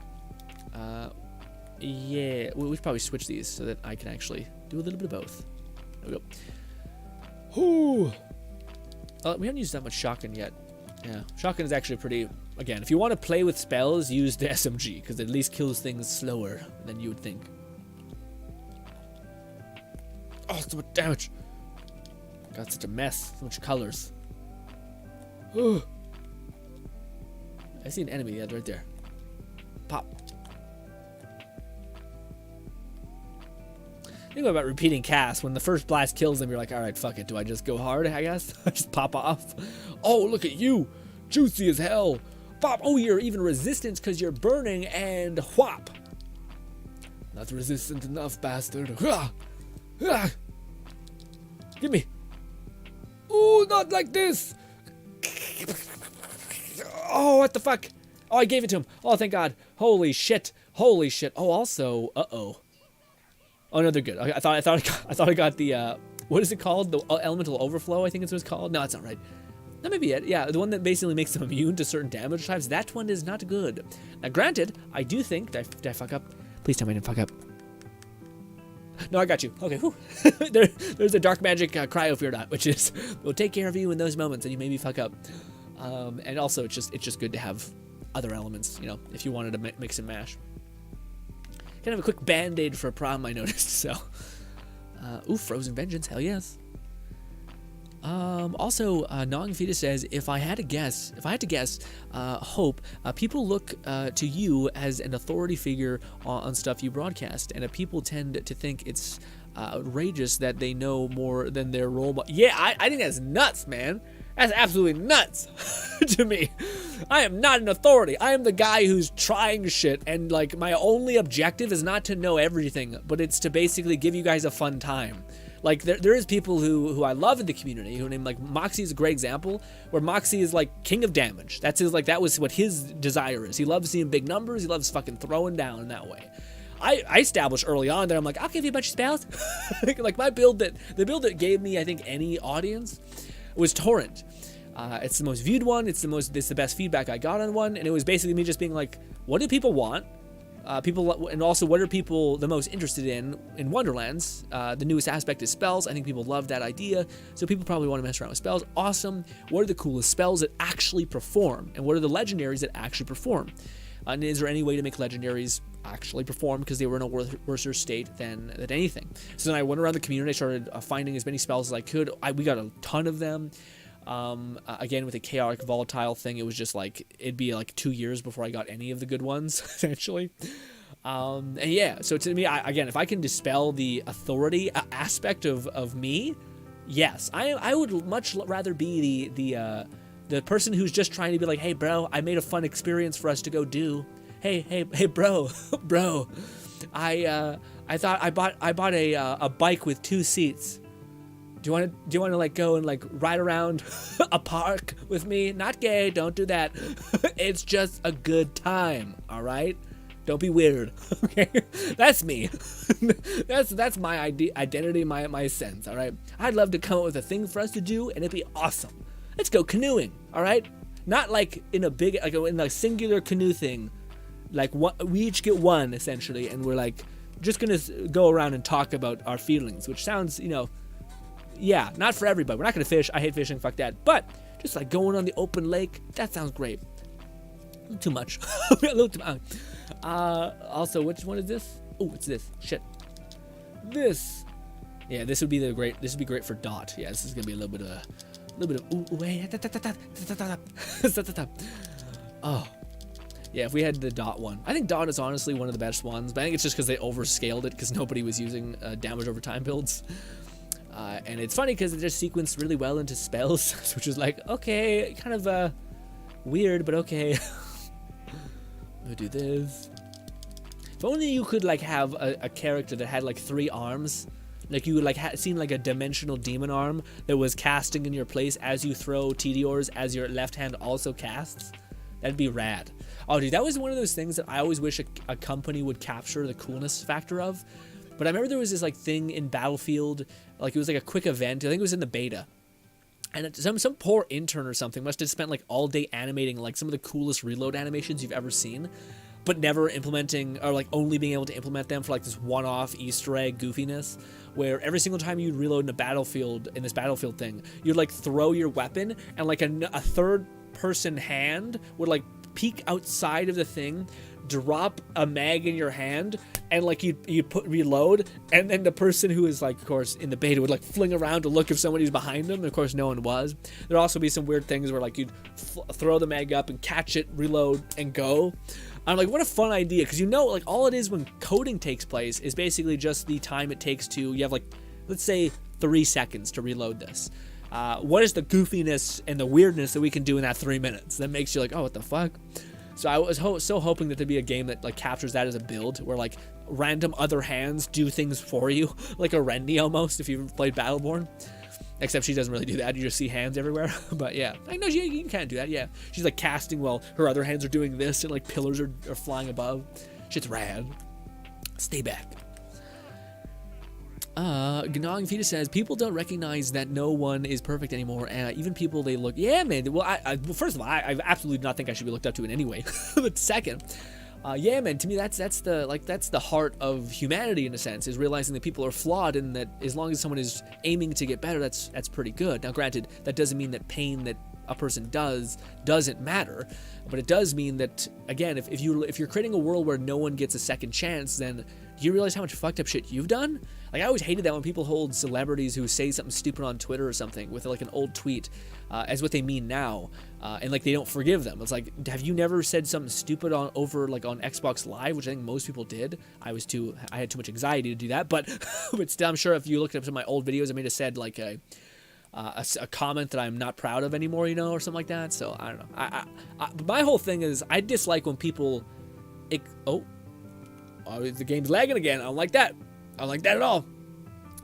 Yeah, we should probably switch these so that I can actually do a little bit of both. There we go. Whoo! We haven't used that much shotgun yet. Yeah, shotgun is actually pretty. Again, if you want to play with spells, use the SMG because it at least kills things slower than you would think. Oh, so much damage! Got such a mess. So much colors. I see an enemy. Yeah, right there. Pop. Think about repeating casts. When the first blast kills them, you're like, all right, fuck it. Do I just go hard, I guess? Just pop off. Oh, look at you. Juicy as hell. Pop. Oh, you're even resistant because you're burning, and whop. Not resistant enough, bastard. Give me. Ooh, not like this. Oh, what the fuck? Oh, I gave it to him. Oh, thank God. Holy shit. Holy shit. Oh, also, uh-oh. Oh no, they're good. I thought I got the what is it called? The elemental overflow, I think it's what it's called. No, that's not right. That may be it. Yeah, the one that basically makes them immune to certain damage types. That one is not good. Now, granted, I do think did I fuck up? Please tell me I didn't fuck up. No, I got you. Okay, whew. There's a dark magic cryo fear dot, which is will take care of you in those moments and you maybe fuck up. And also, it's just good to have other elements, you know, if you wanted to mix and mash. Kind of a quick band-aid for a problem I noticed, so. Ooh, Frozen Vengeance, hell yes. Also, Gnawing Fetus says, if I had to guess, Hope, people look to you as an authority figure on stuff you broadcast, and people tend to think it's outrageous that they know more than their role model. Yeah, I think that's nuts, man. That's absolutely nuts to me. I am not an authority. I am the guy who's trying shit, and like my only objective is not to know everything, but it's to basically give you guys a fun time. Like there is people who I love in the community who name like Moxie is a great example, where Moxie is like king of damage. That's his that was what his desire is. He loves seeing big numbers. He loves fucking throwing down in that way. I established early on that I'm like, I'll give you a bunch of spells. Like the build that gave me, I think, any audience was Torrent. It's the most viewed one. It's the best feedback I got on one, and it was basically me just being like, what do people want? And also what are people the most interested in Wonderlands? The newest aspect is spells. I think people love that idea, so people probably want to mess around with spells. Awesome. What are the coolest spells that actually perform, and what are the legendaries that actually perform? And is there any way to make legendaries actually perform because they were in a worse state than anything? So then I went around the community. I started finding as many spells as I could. We got a ton of them. Again, with the chaotic volatile thing, it was just like it'd be like 2 years before I got any of the good ones, essentially. And yeah, so to me, again, if I can dispel the authority aspect of me, yes, I would much rather be the person who's just trying to be like, hey bro, I made a fun experience for us to go do. Hey bro, I thought I bought a bike with 2 seats. Do you want to like go and like ride around a park with me? Not gay, don't do that. It's just a good time, all right? Don't be weird, okay? That's me. that's my identity, my sense, all right? I'd love to come up with a thing for us to do, and it'd be awesome. Let's go canoeing, all right? Not like in a big, like in a singular canoe thing. Like we each get one essentially, and we're like just gonna go around and talk about our feelings, which sounds, yeah, not for everybody. We're not gonna fish. I hate fishing. Fuck that. But just like going on the open lake, that sounds great. A little too much. A little too much. Also, which one is this? Oh, it's this. Shit. This. Yeah, this would be great. This would be great for dot. Yeah, this is gonna be a little bit of. Ooh, wait. Oh. Yeah, if we had the dot one. I think dot is honestly one of the best ones, but I think it's just because they overscaled it because nobody was using damage over time builds. And it's funny because it just sequenced really well into spells, which is like, okay, kind of weird, but okay. We'll do this. If only you could like have a character that had like 3 arms. Like you would like seen like a dimensional demon arm that was casting in your place as you throw Tediors as your left hand also casts. That'd be rad. Oh, dude, that was one of those things that I always wish a company would capture the coolness factor of. But I remember there was this like thing in Battlefield, like it was like a quick event. I think it was in the beta. And some poor intern or something must have spent like all day animating like some of the coolest reload animations you've ever seen, but never implementing, or like only being able to implement them for like this one-off Easter egg goofiness, where every single time you'd reload in a battlefield, in this Battlefield thing, you'd like throw your weapon and like a third person hand would like peek outside of the thing, drop a mag in your hand, and like you'd put reload, and then the person who is like, of course, in the beta would like fling around to look if somebody's behind them, and of course no one was. There'd also be some weird things where like you'd throw the mag up and catch it, reload, and go. I'm like, what a fun idea, because like all it is when coding takes place is basically just the time it takes to, you have like, let's say 3 seconds to reload this. What is the goofiness and the weirdness that we can do in that 3 minutes that makes you like, oh, what the fuck? So I was so hoping that there'd be a game that like captures that as a build, where like random other hands do things for you, like a Rendy almost, if you've played Battleborn. Except she doesn't really do that. You just see hands everywhere. But yeah, I know you can't do that. Yeah, she's like casting while her other hands are doing this, and like pillars are flying above. Shit's rad. Stay back. Gnawing Fetus says, people don't recognize that no one is perfect anymore, and even people they look, yeah, man, well, well, first of all, I absolutely do not think I should be looked up to in any way, but second, yeah, man, to me, that's the heart of humanity, in a sense, is realizing that people are flawed, and that as long as someone is aiming to get better, that's pretty good. Now, granted, that doesn't mean that pain that a person doesn't matter, but it does mean that, again, if you're creating a world where no one gets a second chance, then do you realize how much fucked up shit you've done? Like, I always hated that when people hold celebrities who say something stupid on Twitter or something with like an old tweet as what they mean now, and like they don't forgive them. It's like, have you never said something stupid over like on Xbox Live, which I think most people did? I had too much anxiety to do that, but still, I'm sure if you looked up some of my old videos, I may have said like a comment that I'm not proud of anymore, or something like that. So I don't know. My whole thing is I dislike when people, the game's lagging again. I don't like that. I don't like that at all.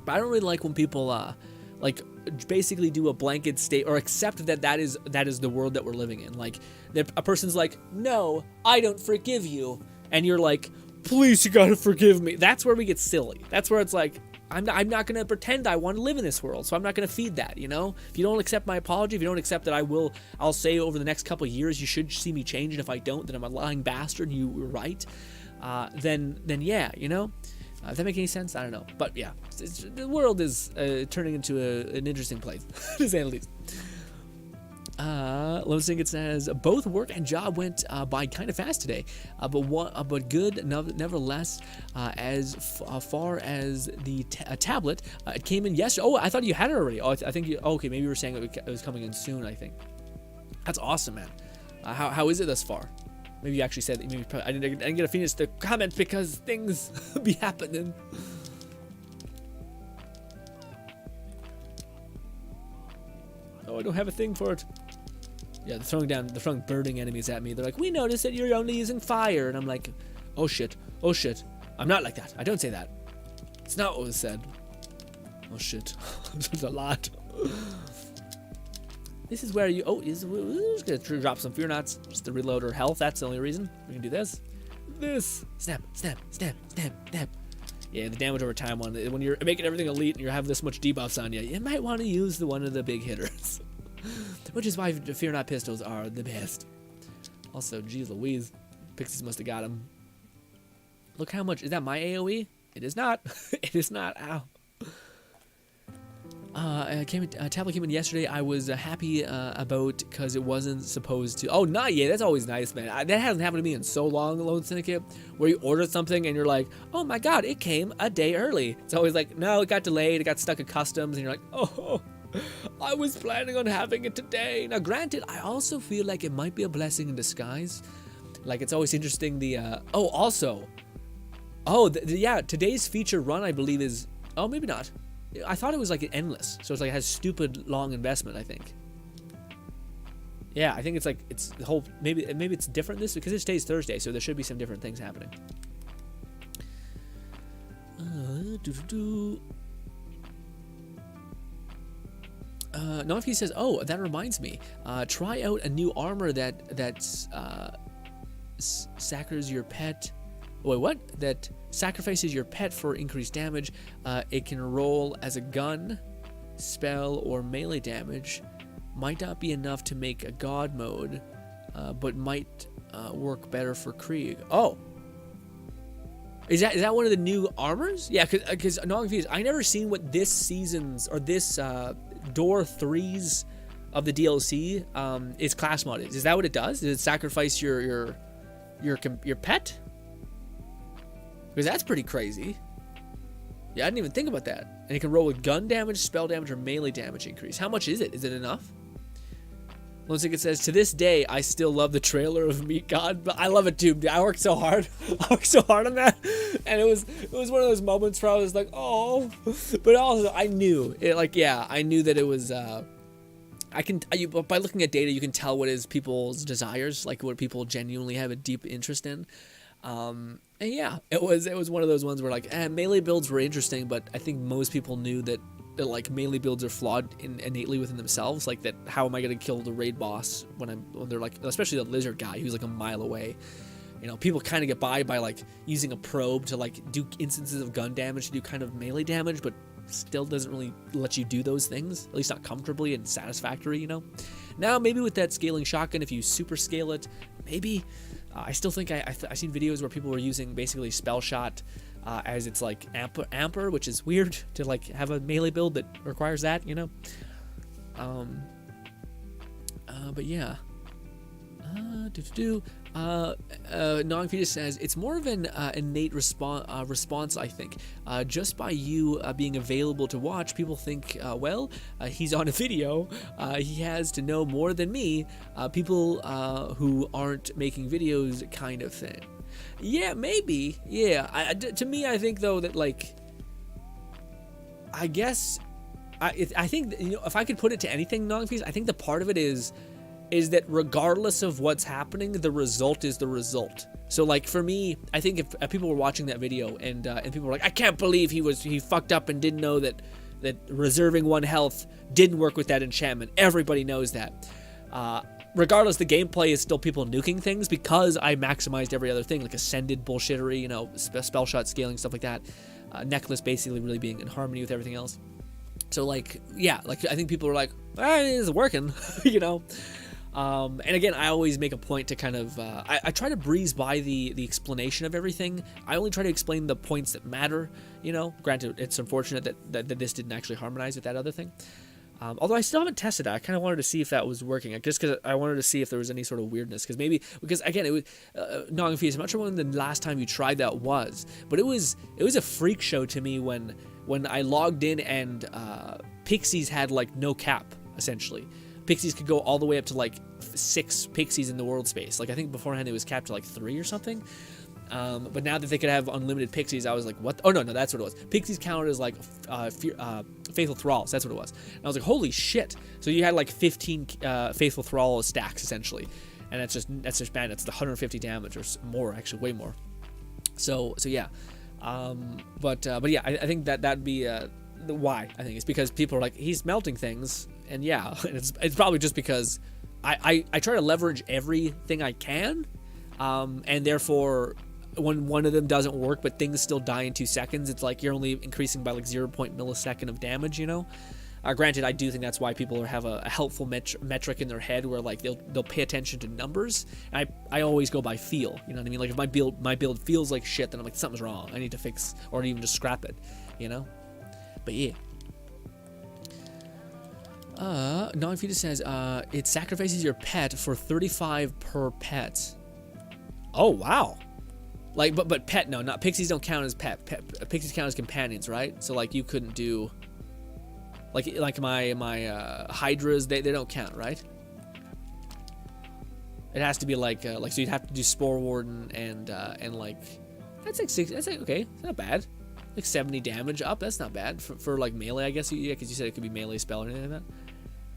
But I don't really like when people like basically do a blanket state or accept that is the world that we're living in. Like a person's like, no, I don't forgive you, and you're like, please, you gotta forgive me. That's where we get silly. That's where it's like, I'm not gonna pretend I want to live in this world, so I'm not gonna feed that. If you don't accept my apology, if you don't accept that I'll say over the next couple of years you should see me change, and if I don't, then I'm a lying bastard and you were right. Then yeah, does that make any sense? I don't know, but yeah, the world is turning into an interesting place, to say the least. Lone Sing, it says, both work and job went by kind of fast today, but good nevertheless. As far as the tablet, it came in yesterday. Oh, I thought you had it already. Oh, I think you. Okay, maybe you were saying it was coming in soon. I think that's awesome, man. How is it thus far? Maybe you actually said that. Maybe I didn't get to finish the comment because things be happening. Oh, I don't have a thing for it. Yeah, they're throwing burning enemies at me. They're like, we noticed that you're only using fire. And I'm like, oh shit. I'm not like that. I don't say that. It's not what was said. Oh shit. There's a lot. This is where we're just gonna drop some fear knots just to reload our health. That's the only reason. We can do this. Snap. Yeah, the damage over time one. When you're making everything elite and you have this much debuffs on you, you might want to use one of the big hitters. Which is why fear not pistols are the best. Also, geez Louise, Pixies must have got him. Look how much, is that my AoE? It is not. It is not. Ow. Tablet came in yesterday. I was happy about because it wasn't supposed to. Oh, not yet. That's always nice, man. That hasn't happened to me in so long, Lone Syndicate, where you order something and you're like, oh my god, it came a day early. It's always like, no, it got delayed. It got stuck at customs, and you're like, oh, I was planning on having it today. Now, granted, I also feel like it might be a blessing in disguise. Like, it's always interesting. Yeah, today's feature run, I believe, is. Oh, maybe not. I thought it was like endless, so it's like it has stupid long investment, I think. Yeah, I think it's like it's the whole maybe it's different this because it stays Thursday, so there should be some different things happening. Nonfi says, "Oh, that reminds me. Try out a new armor that's sacrifices your pet. Wait, what? That sacrifices your pet for increased damage. It can roll as a gun, spell, or melee damage. Might not be enough to make a god mode, but might work better for Krieg." Oh, is that one of the new armors? Yeah, because I never seen what this season's or this door 3's of the DLC is class modded. Is that what it does? Does it sacrifice your pet? Because that's pretty crazy. Yeah, I didn't even think about that. And it can roll with gun damage, spell damage, or melee damage increase. How much is it? Is it enough? Looks like it says, to this day, I still love the trailer of Meat God. But I love it too. I worked so hard. On that. And it was one of those moments where I was like, oh. But also, I knew. I knew that it was... by looking at data, you can tell what is people's desires. Like what people genuinely have a deep interest in. And yeah, it was one of those ones where like melee builds were interesting, but I think most people knew that like melee builds are flawed innately within themselves. Like that, how am I going to kill the raid boss when they're like, especially the lizard guy who's like a mile away? You know, people kind of get by like using a probe to like do instances of gun damage to do kind of melee damage, but still doesn't really let you do those things, at least not comfortably and satisfactory, you know? Now, maybe with that scaling shotgun, if you super scale it, maybe... I still think I've seen videos where people were using basically spell shot as it's like amper, which is weird to like have a melee build that requires that, you know. But yeah. Non-fetus says it's more of an innate response, I think. Just by you being available to watch, people think, he's on a video. He has to know more than me. People who aren't making videos, kind of thing. Yeah, maybe. Yeah. To me, I think though that like, I guess, I think that, you know, if I could put it to anything, non-fetus, I think the part of it is that regardless of what's happening, the result is the result. So like for me, I think if people were watching that video and people were like, I can't believe he fucked up and didn't know that reserving 1 health didn't work with that enchantment. Everybody knows that. Regardless, the gameplay is still people nuking things because I maximized every other thing, like ascended bullshittery, you know, spell shot scaling, stuff like that. Necklace basically really being in harmony with everything else. So like, yeah, like I think people are like, it is working, you know. And again, I always make a point to kind of, I try to breeze by the explanation of everything. I only try to explain the points that matter, you know. Granted, it's unfortunate that this didn't actually harmonize with that other thing. Although I still haven't tested it. I kind of wanted to see if that was working, just because I wanted to see if there was any sort of weirdness. Because again, it was, non-confused. I'm not sure when the last time you tried that was, but it was a freak show to me when I logged in and pixies had like no cap, essentially. Pixies could go all the way up to like 6 pixies in the world space. Like I think beforehand it was capped to like 3 or something. But now that they could have unlimited pixies, I was like, what? Oh no, that's what it was. Pixies counted as like faithful thralls. That's what it was. And I was like, holy shit! So you had like 15 faithful thrall stacks essentially, and that's just man, that's the 150 damage or more, actually way more. So yeah, but yeah, I think that'd be why. I think it's because people are like, he's melting things. And yeah, it's probably just because I try to leverage everything I can, and therefore when one of them doesn't work but things still die in 2 seconds, it's like you're only increasing by like 0.1 millisecond of damage, you know. Granted, I do think that's why people have a helpful metric in their head where like they'll pay attention to numbers. And I always go by feel. You know what I mean? Like if my build feels like shit, then I'm like something's wrong. I need to fix or even just scrap it. You know? But yeah. Non-feeder says it sacrifices your pet for 35 per pet. Oh wow. Like but pet, no, not pixies don't count as pet. Pixies count as companions, right? So like you couldn't do like my hydras, they don't count, right? It has to be like so you'd have to do spore warden and like that's like 6, that's like okay, it's not bad. Like 70 damage up, that's not bad for like melee, I guess. Yeah, because you said it could be melee spell or anything like that.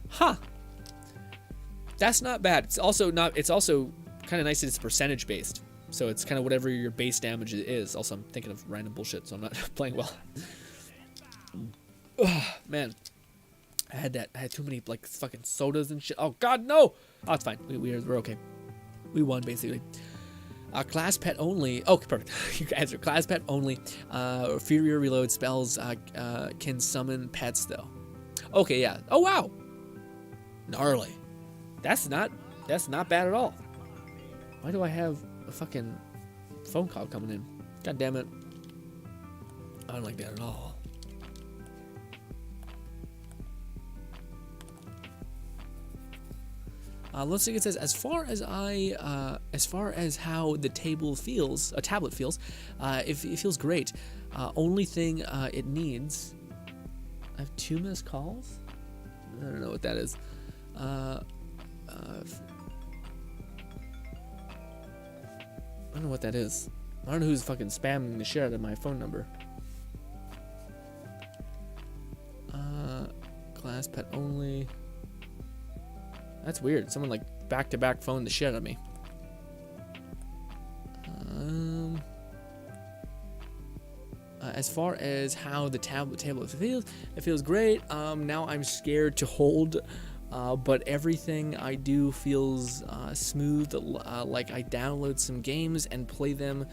Huh. That's not bad. It's also kind of nice that it's percentage based. So it's kind of whatever your base damage is. Also, I'm thinking of random bullshit, so I'm not playing well. Ugh, man, I had too many like fucking sodas and shit. Oh God, no! Oh, it's fine. We're okay. We won basically. Class pet only. Oh, perfect. You can answer. Class pet only. Inferior reload spells can summon pets though. Okay, yeah. Oh wow. Gnarly. That's not bad at all. Why do I have a fucking phone call coming in? God damn it. I don't like that at all. Let's see. It says as far as how the tablet feels, it feels great. Only thing it needs. I have 2 missed calls. I don't know what that is. I don't know what that is. I don't know who's fucking spamming the shit out of my phone number. Class pet only. That's weird. Someone like back-to-back phoned the shit out of me. As far as how the tablet feels, it feels great. Now I'm scared to hold, but everything I do feels smooth. Like I download some games and play them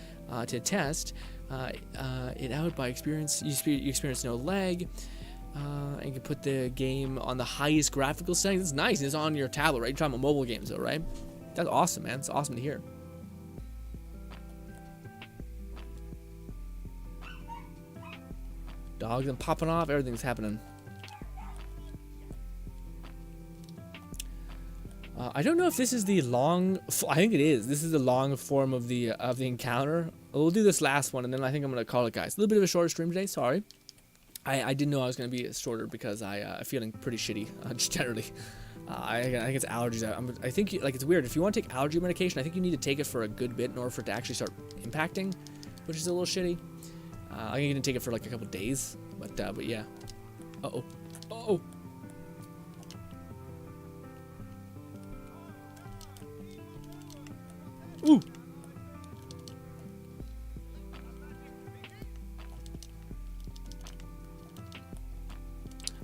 to test it out by experience. You experience no lag. And you can put the game on the highest graphical settings. It's nice. It's on your tablet, right? You're talking about mobile games, though, right? That's awesome, man. It's awesome to hear. Dogs and popping off. Everything's happening. I don't know if this is the long. I think it is. This is the long form of the encounter. We'll do this last one, and then I think I'm gonna call it, guys. A little bit of a shorter stream today. Sorry. I didn't know I was going to be shorter because I'm feeling pretty shitty, just generally. I think it's allergies. I think like it's weird. If you want to take allergy medication, I think you need to take it for a good bit in order for it to actually start impacting, which is a little shitty. I think you can take it for like a couple days, but yeah. Uh-oh. Uh-oh. Ooh.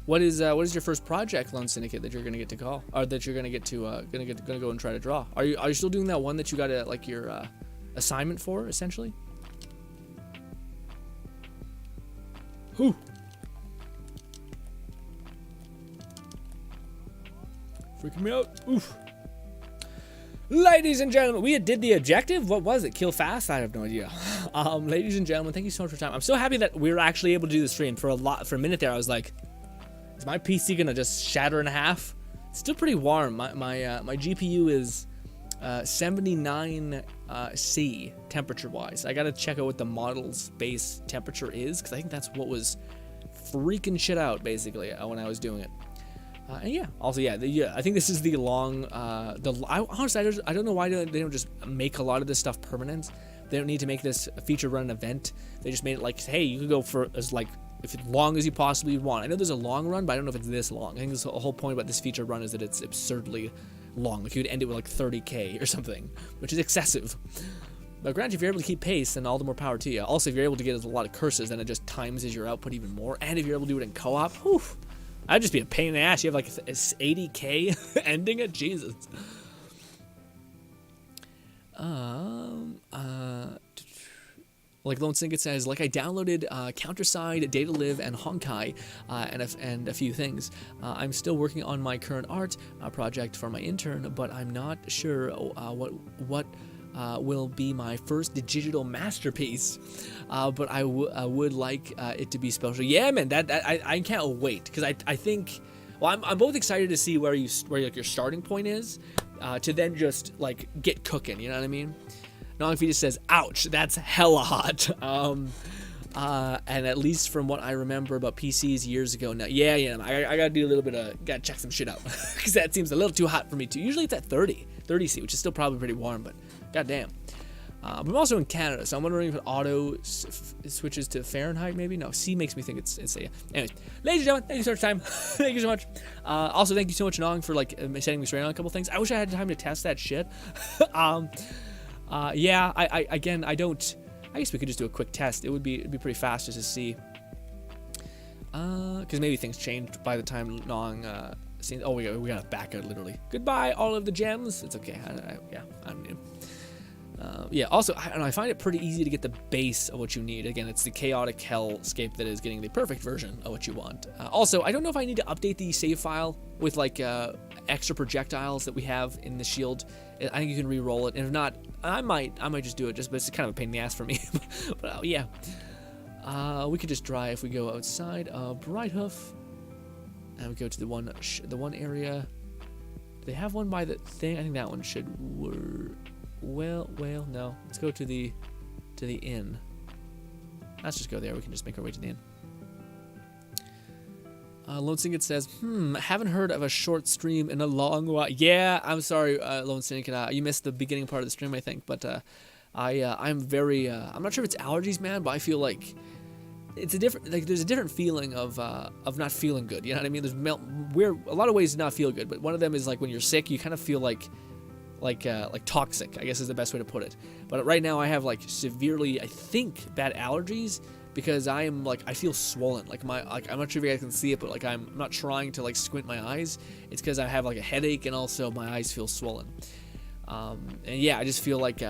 What is your first project, Lone Syndicate, that you're gonna get to call, or that you're gonna get to gonna go and try to draw? Are you still doing that one that you got like your assignment for, essentially? Whew. Freaking me out. Oof. Ladies and gentlemen, we did the objective. What was it? Kill fast? I have no idea. Ladies and gentlemen, thank you so much for your time. I'm so happy that we were actually able to do the stream. For a minute there, I was like, is my PC gonna just shatter in half? It's still pretty warm. My GPU is 79 C temperature-wise. I gotta check out what the model's base temperature is, because I think that's what was freaking shit out basically when I was doing it. And yeah, also yeah, I think this is the long. Honestly, I don't know why they don't just make a lot of this stuff permanent. They don't need to make this a feature run event. They just made it like, hey, you could go for as long as you possibly want. I know there's a long run, but I don't know if it's this long. I think the whole point about this feature run is that it's absurdly long. Like you'd end it with like 30K or something, which is excessive. But granted, if you're able to keep pace, then all the more power to you. Also, if you're able to get a lot of curses, then it just times your output even more. And if you're able to do it in co-op, whew, that'd just be a pain in the ass. You have like 80K ending it, Jesus. Like Lone Singet says, like I downloaded Counterside, Data Live, and Honkai, and a few things. I'm still working on my current art project for my intern, but I'm not sure what will be my first digital masterpiece. But I would like it to be special. Yeah, man, I can't wait, because I think, well, I'm both excited to see where like your starting point is, to then just like get cooking. You know what I mean? Nongfetus says, ouch, that's hella hot. And at least from what I remember about PCs years ago now, yeah, I gotta do a little bit of, gotta check some shit out, because that seems a little too hot for me too. Usually it's at 30 C, which is still probably pretty warm, but goddamn. I'm also in Canada, so I'm wondering if it auto switches to Fahrenheit, maybe? No, C makes me think it's yeah. Anyways, ladies and gentlemen, thank you so much for your time. Thank you so much. Also, thank you so much, Nong, for like setting me straight on a couple things. I wish I had time to test that shit. Yeah, again, I guess we could just do a quick test. It'd be pretty fast just to see. Because maybe things changed by the time Nong seen. Oh, we gotta back out literally. Goodbye, all of the gems. It's okay. I'm new. Yeah, also, I find it pretty easy to get the base of what you need. Again, it's the chaotic hellscape that is getting the perfect version of what you want. Also, I don't know if I need to update the save file with like extra projectiles that we have in the shield. I think you can re-roll it, and if not, I might just do it, but it's kind of a pain in the ass for me. But yeah, we could just try if we go outside of Brighthoof, and we go to the one area. Do they have one by the thing? I think that one should work. Well, no. Let's go to the inn. Let's just go there. We can just make our way to the inn. Lone Singet says, haven't heard of a short stream in a long while. Yeah, I'm sorry, Lone Singet. You missed the beginning part of the stream, I think. But I'm very, I'm not sure if it's allergies, man, but I feel like it's a different, like there's a different feeling of not feeling good. You know what I mean? There's a lot of ways to not feel good, but one of them is like when you're sick, you kind of feel like toxic, I guess is the best way to put it. But right now I have like severely, I think, bad allergies, because I feel swollen. Like I'm not sure if you guys can see it, but like I'm not trying to like squint my eyes. It's because I have like a headache, and also my eyes feel swollen. And yeah, I just feel like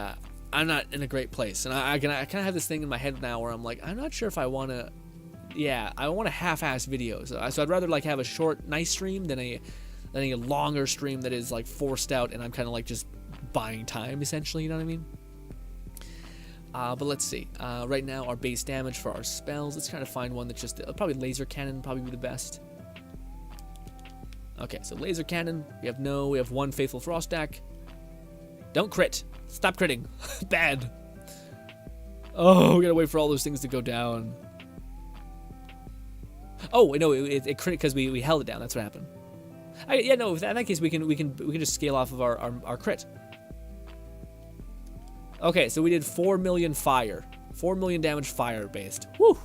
I'm not in a great place. And I kind of have this thing in my head now where I'm like, I'm not sure if I want to, I want a half-ass video. So I'd rather like have a short, nice stream than a longer stream that is like forced out, and I'm kind of like just buying time essentially, you know what I mean? But let's see. Right now our base damage for our spells, let's kind of find one that's just probably laser cannon, probably be the best. Okay, so laser cannon, we have one faithful frost stack. Don't crit. Stop critting. Bad. Oh, we gotta wait for all those things to go down. Oh, no, it crit because we held it down. That's what happened. Yeah, no, in that case we can just scale off of our crit. Okay, so we did 4 million fire. 4 million damage fire based. Woo!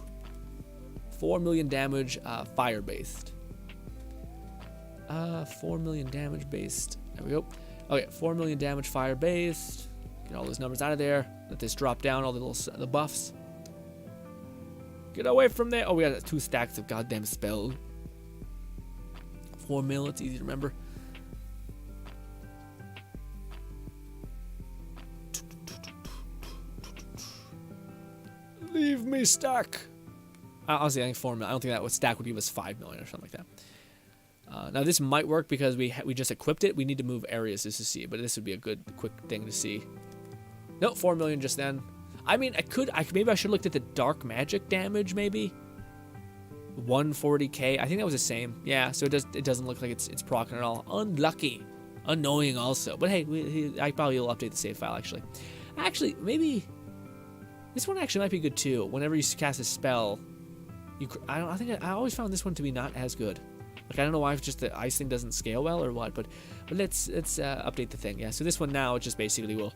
4 million damage fire based. 4 million damage based. There we go. Okay, 4 million damage fire based. Get all those numbers out of there. Let this drop down, all the buffs. Get away from there. Oh, we got 2 stacks of goddamn spell. 4 mil, it's easy to remember. Leave me stack. Honestly, I think 4 mil. I don't think that stack would give us 5 million or something like that. Now this might work because we just equipped it. We need to move areas just to see, but this would be a good quick thing to see. No, 4 million just then. I mean, maybe I should have looked at the dark magic damage, maybe. 140k. I think that was the same. Yeah, so it doesn't look like it's proccing at all. Unlucky. Annoying also. But hey, I probably will update the save file actually. Actually, maybe this one actually might be good too. Whenever you cast a spell, I always found this one to be not as good. Like I don't know why, if just the ice thing doesn't scale well or what, but let's update the thing. Yeah, so this one now it just basically will,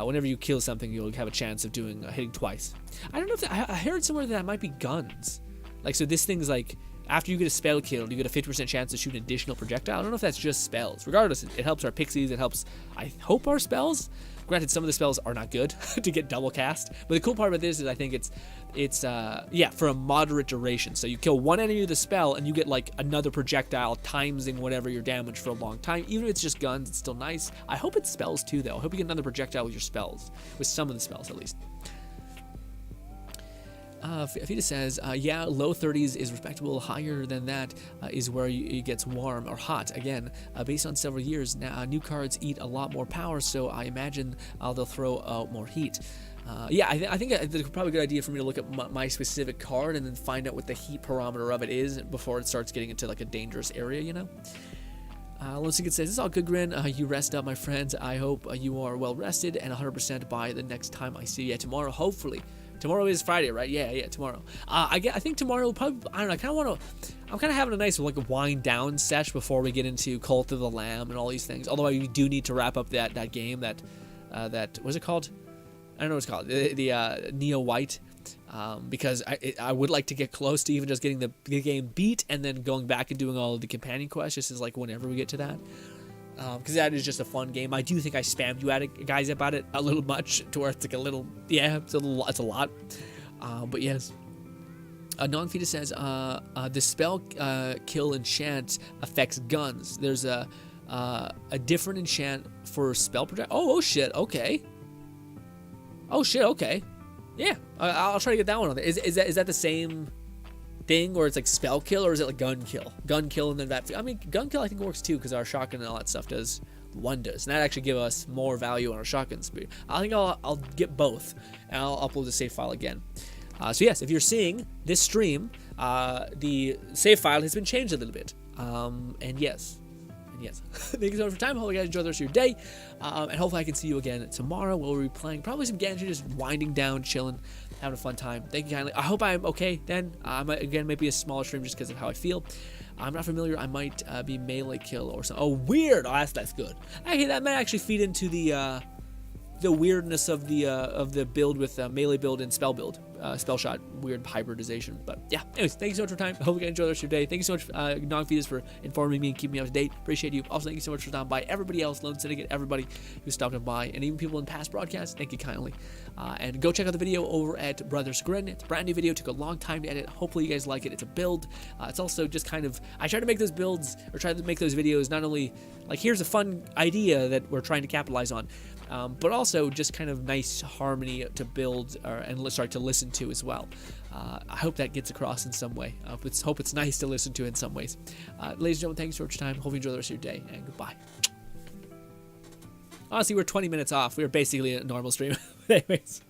whenever you kill something, you'll have a chance of doing hitting twice. I don't know if I heard somewhere that might be guns. Like so, this thing's like after you get a spell killed, you get a 50% chance to shoot an additional projectile. I don't know if that's just spells. Regardless, it helps our pixies. It helps, I hope, our spells. Granted, some of the spells are not good to get double cast, but the cool part about this is I think it's for a moderate duration. So you kill one enemy with a spell, and you get like another projectile timesing whatever your damage for a long time. Even if it's just guns, it's still nice. I hope it's spells too, though. I hope you get another projectile with your spells, with some of the spells at least. Fita says, yeah, low 30s is respectable. Higher than that is where it gets warm or hot. Again, based on several years, now new cards eat a lot more power, so I imagine they'll throw out more heat. Yeah, I think it's probably a good idea for me to look at my specific card and then find out what the heat parameter of it is before it starts getting into like a dangerous area, you know? Lucigan says, it's all good, Grin. You rest up, my friends. I hope you are well rested and 100% by the next time I see you. Tomorrow, hopefully. Tomorrow is Friday, right? Yeah, tomorrow. I think tomorrow will probably, I don't know, I'm kind of having a nice like wind down sesh before we get into Cult of the Lamb and all these things. Although I do need to wrap up that game that what's it called? I don't know what it's called. The Neo White. Because I would like to get close to even just getting the game beat and then going back and doing all of the companion quests, just as like whenever we get to that. Because that is just a fun game. I do think I spammed you guys about it a little much to where it's like a little, yeah, it's a lot. But yes. Non-Feta says, the spell kill enchant affects guns. There's a different enchant for spell project. Oh shit, okay. Yeah, I'll try to get that one on there. Is that the same thing, or it's like spell kill, or is it like gun kill? Gun kill and then that. I mean, gun kill I think works too because our shotgun and all that stuff does wonders, and that actually give us more value on our shotgun speed. I think I'll get both, and I'll upload the save file again. So yes, if you're seeing this stream, the save file has been changed a little bit. And yes. Thank you so much for your time. Hope you guys enjoy the rest of your day. And hopefully I can see you again tomorrow. We'll be playing probably some Genshin, just winding down, chilling, having a fun time. Thank you kindly. I hope I'm okay then. I might be a smaller stream just because of how I feel. I'm not familiar. I might be melee kill or something. Oh, weird. Oh, that's good. Actually, that might actually feed into the weirdness of the build with melee build and spell build, spell shot, weird hybridization. But yeah, anyways, thank you so much for your time. I hope you guys enjoy the rest of your day. Thank you so much, Non-Fetus, for informing me and keeping me up to date. Appreciate you. Also, thank you so much for stopping by. Everybody else, Lone Syndicate, everybody who stopped by, and even people in past broadcasts, thank you kindly. And go check out the video over at Brothers GRINN. It's a brand new video. It took a long time to edit. Hopefully you guys like it. It's a build. It's also just kind of, I try to make those builds, or try to make those videos not only like here's a fun idea that we're trying to capitalize on, but also just kind of nice harmony to build and start to listen to as well. I hope that gets across in some way. Hope it's nice to listen to in some ways. Ladies and gentlemen, thanks for your time. Hope you enjoy the rest of your day, and goodbye. Honestly, we're 20 minutes off. We were basically a normal stream. Anyways.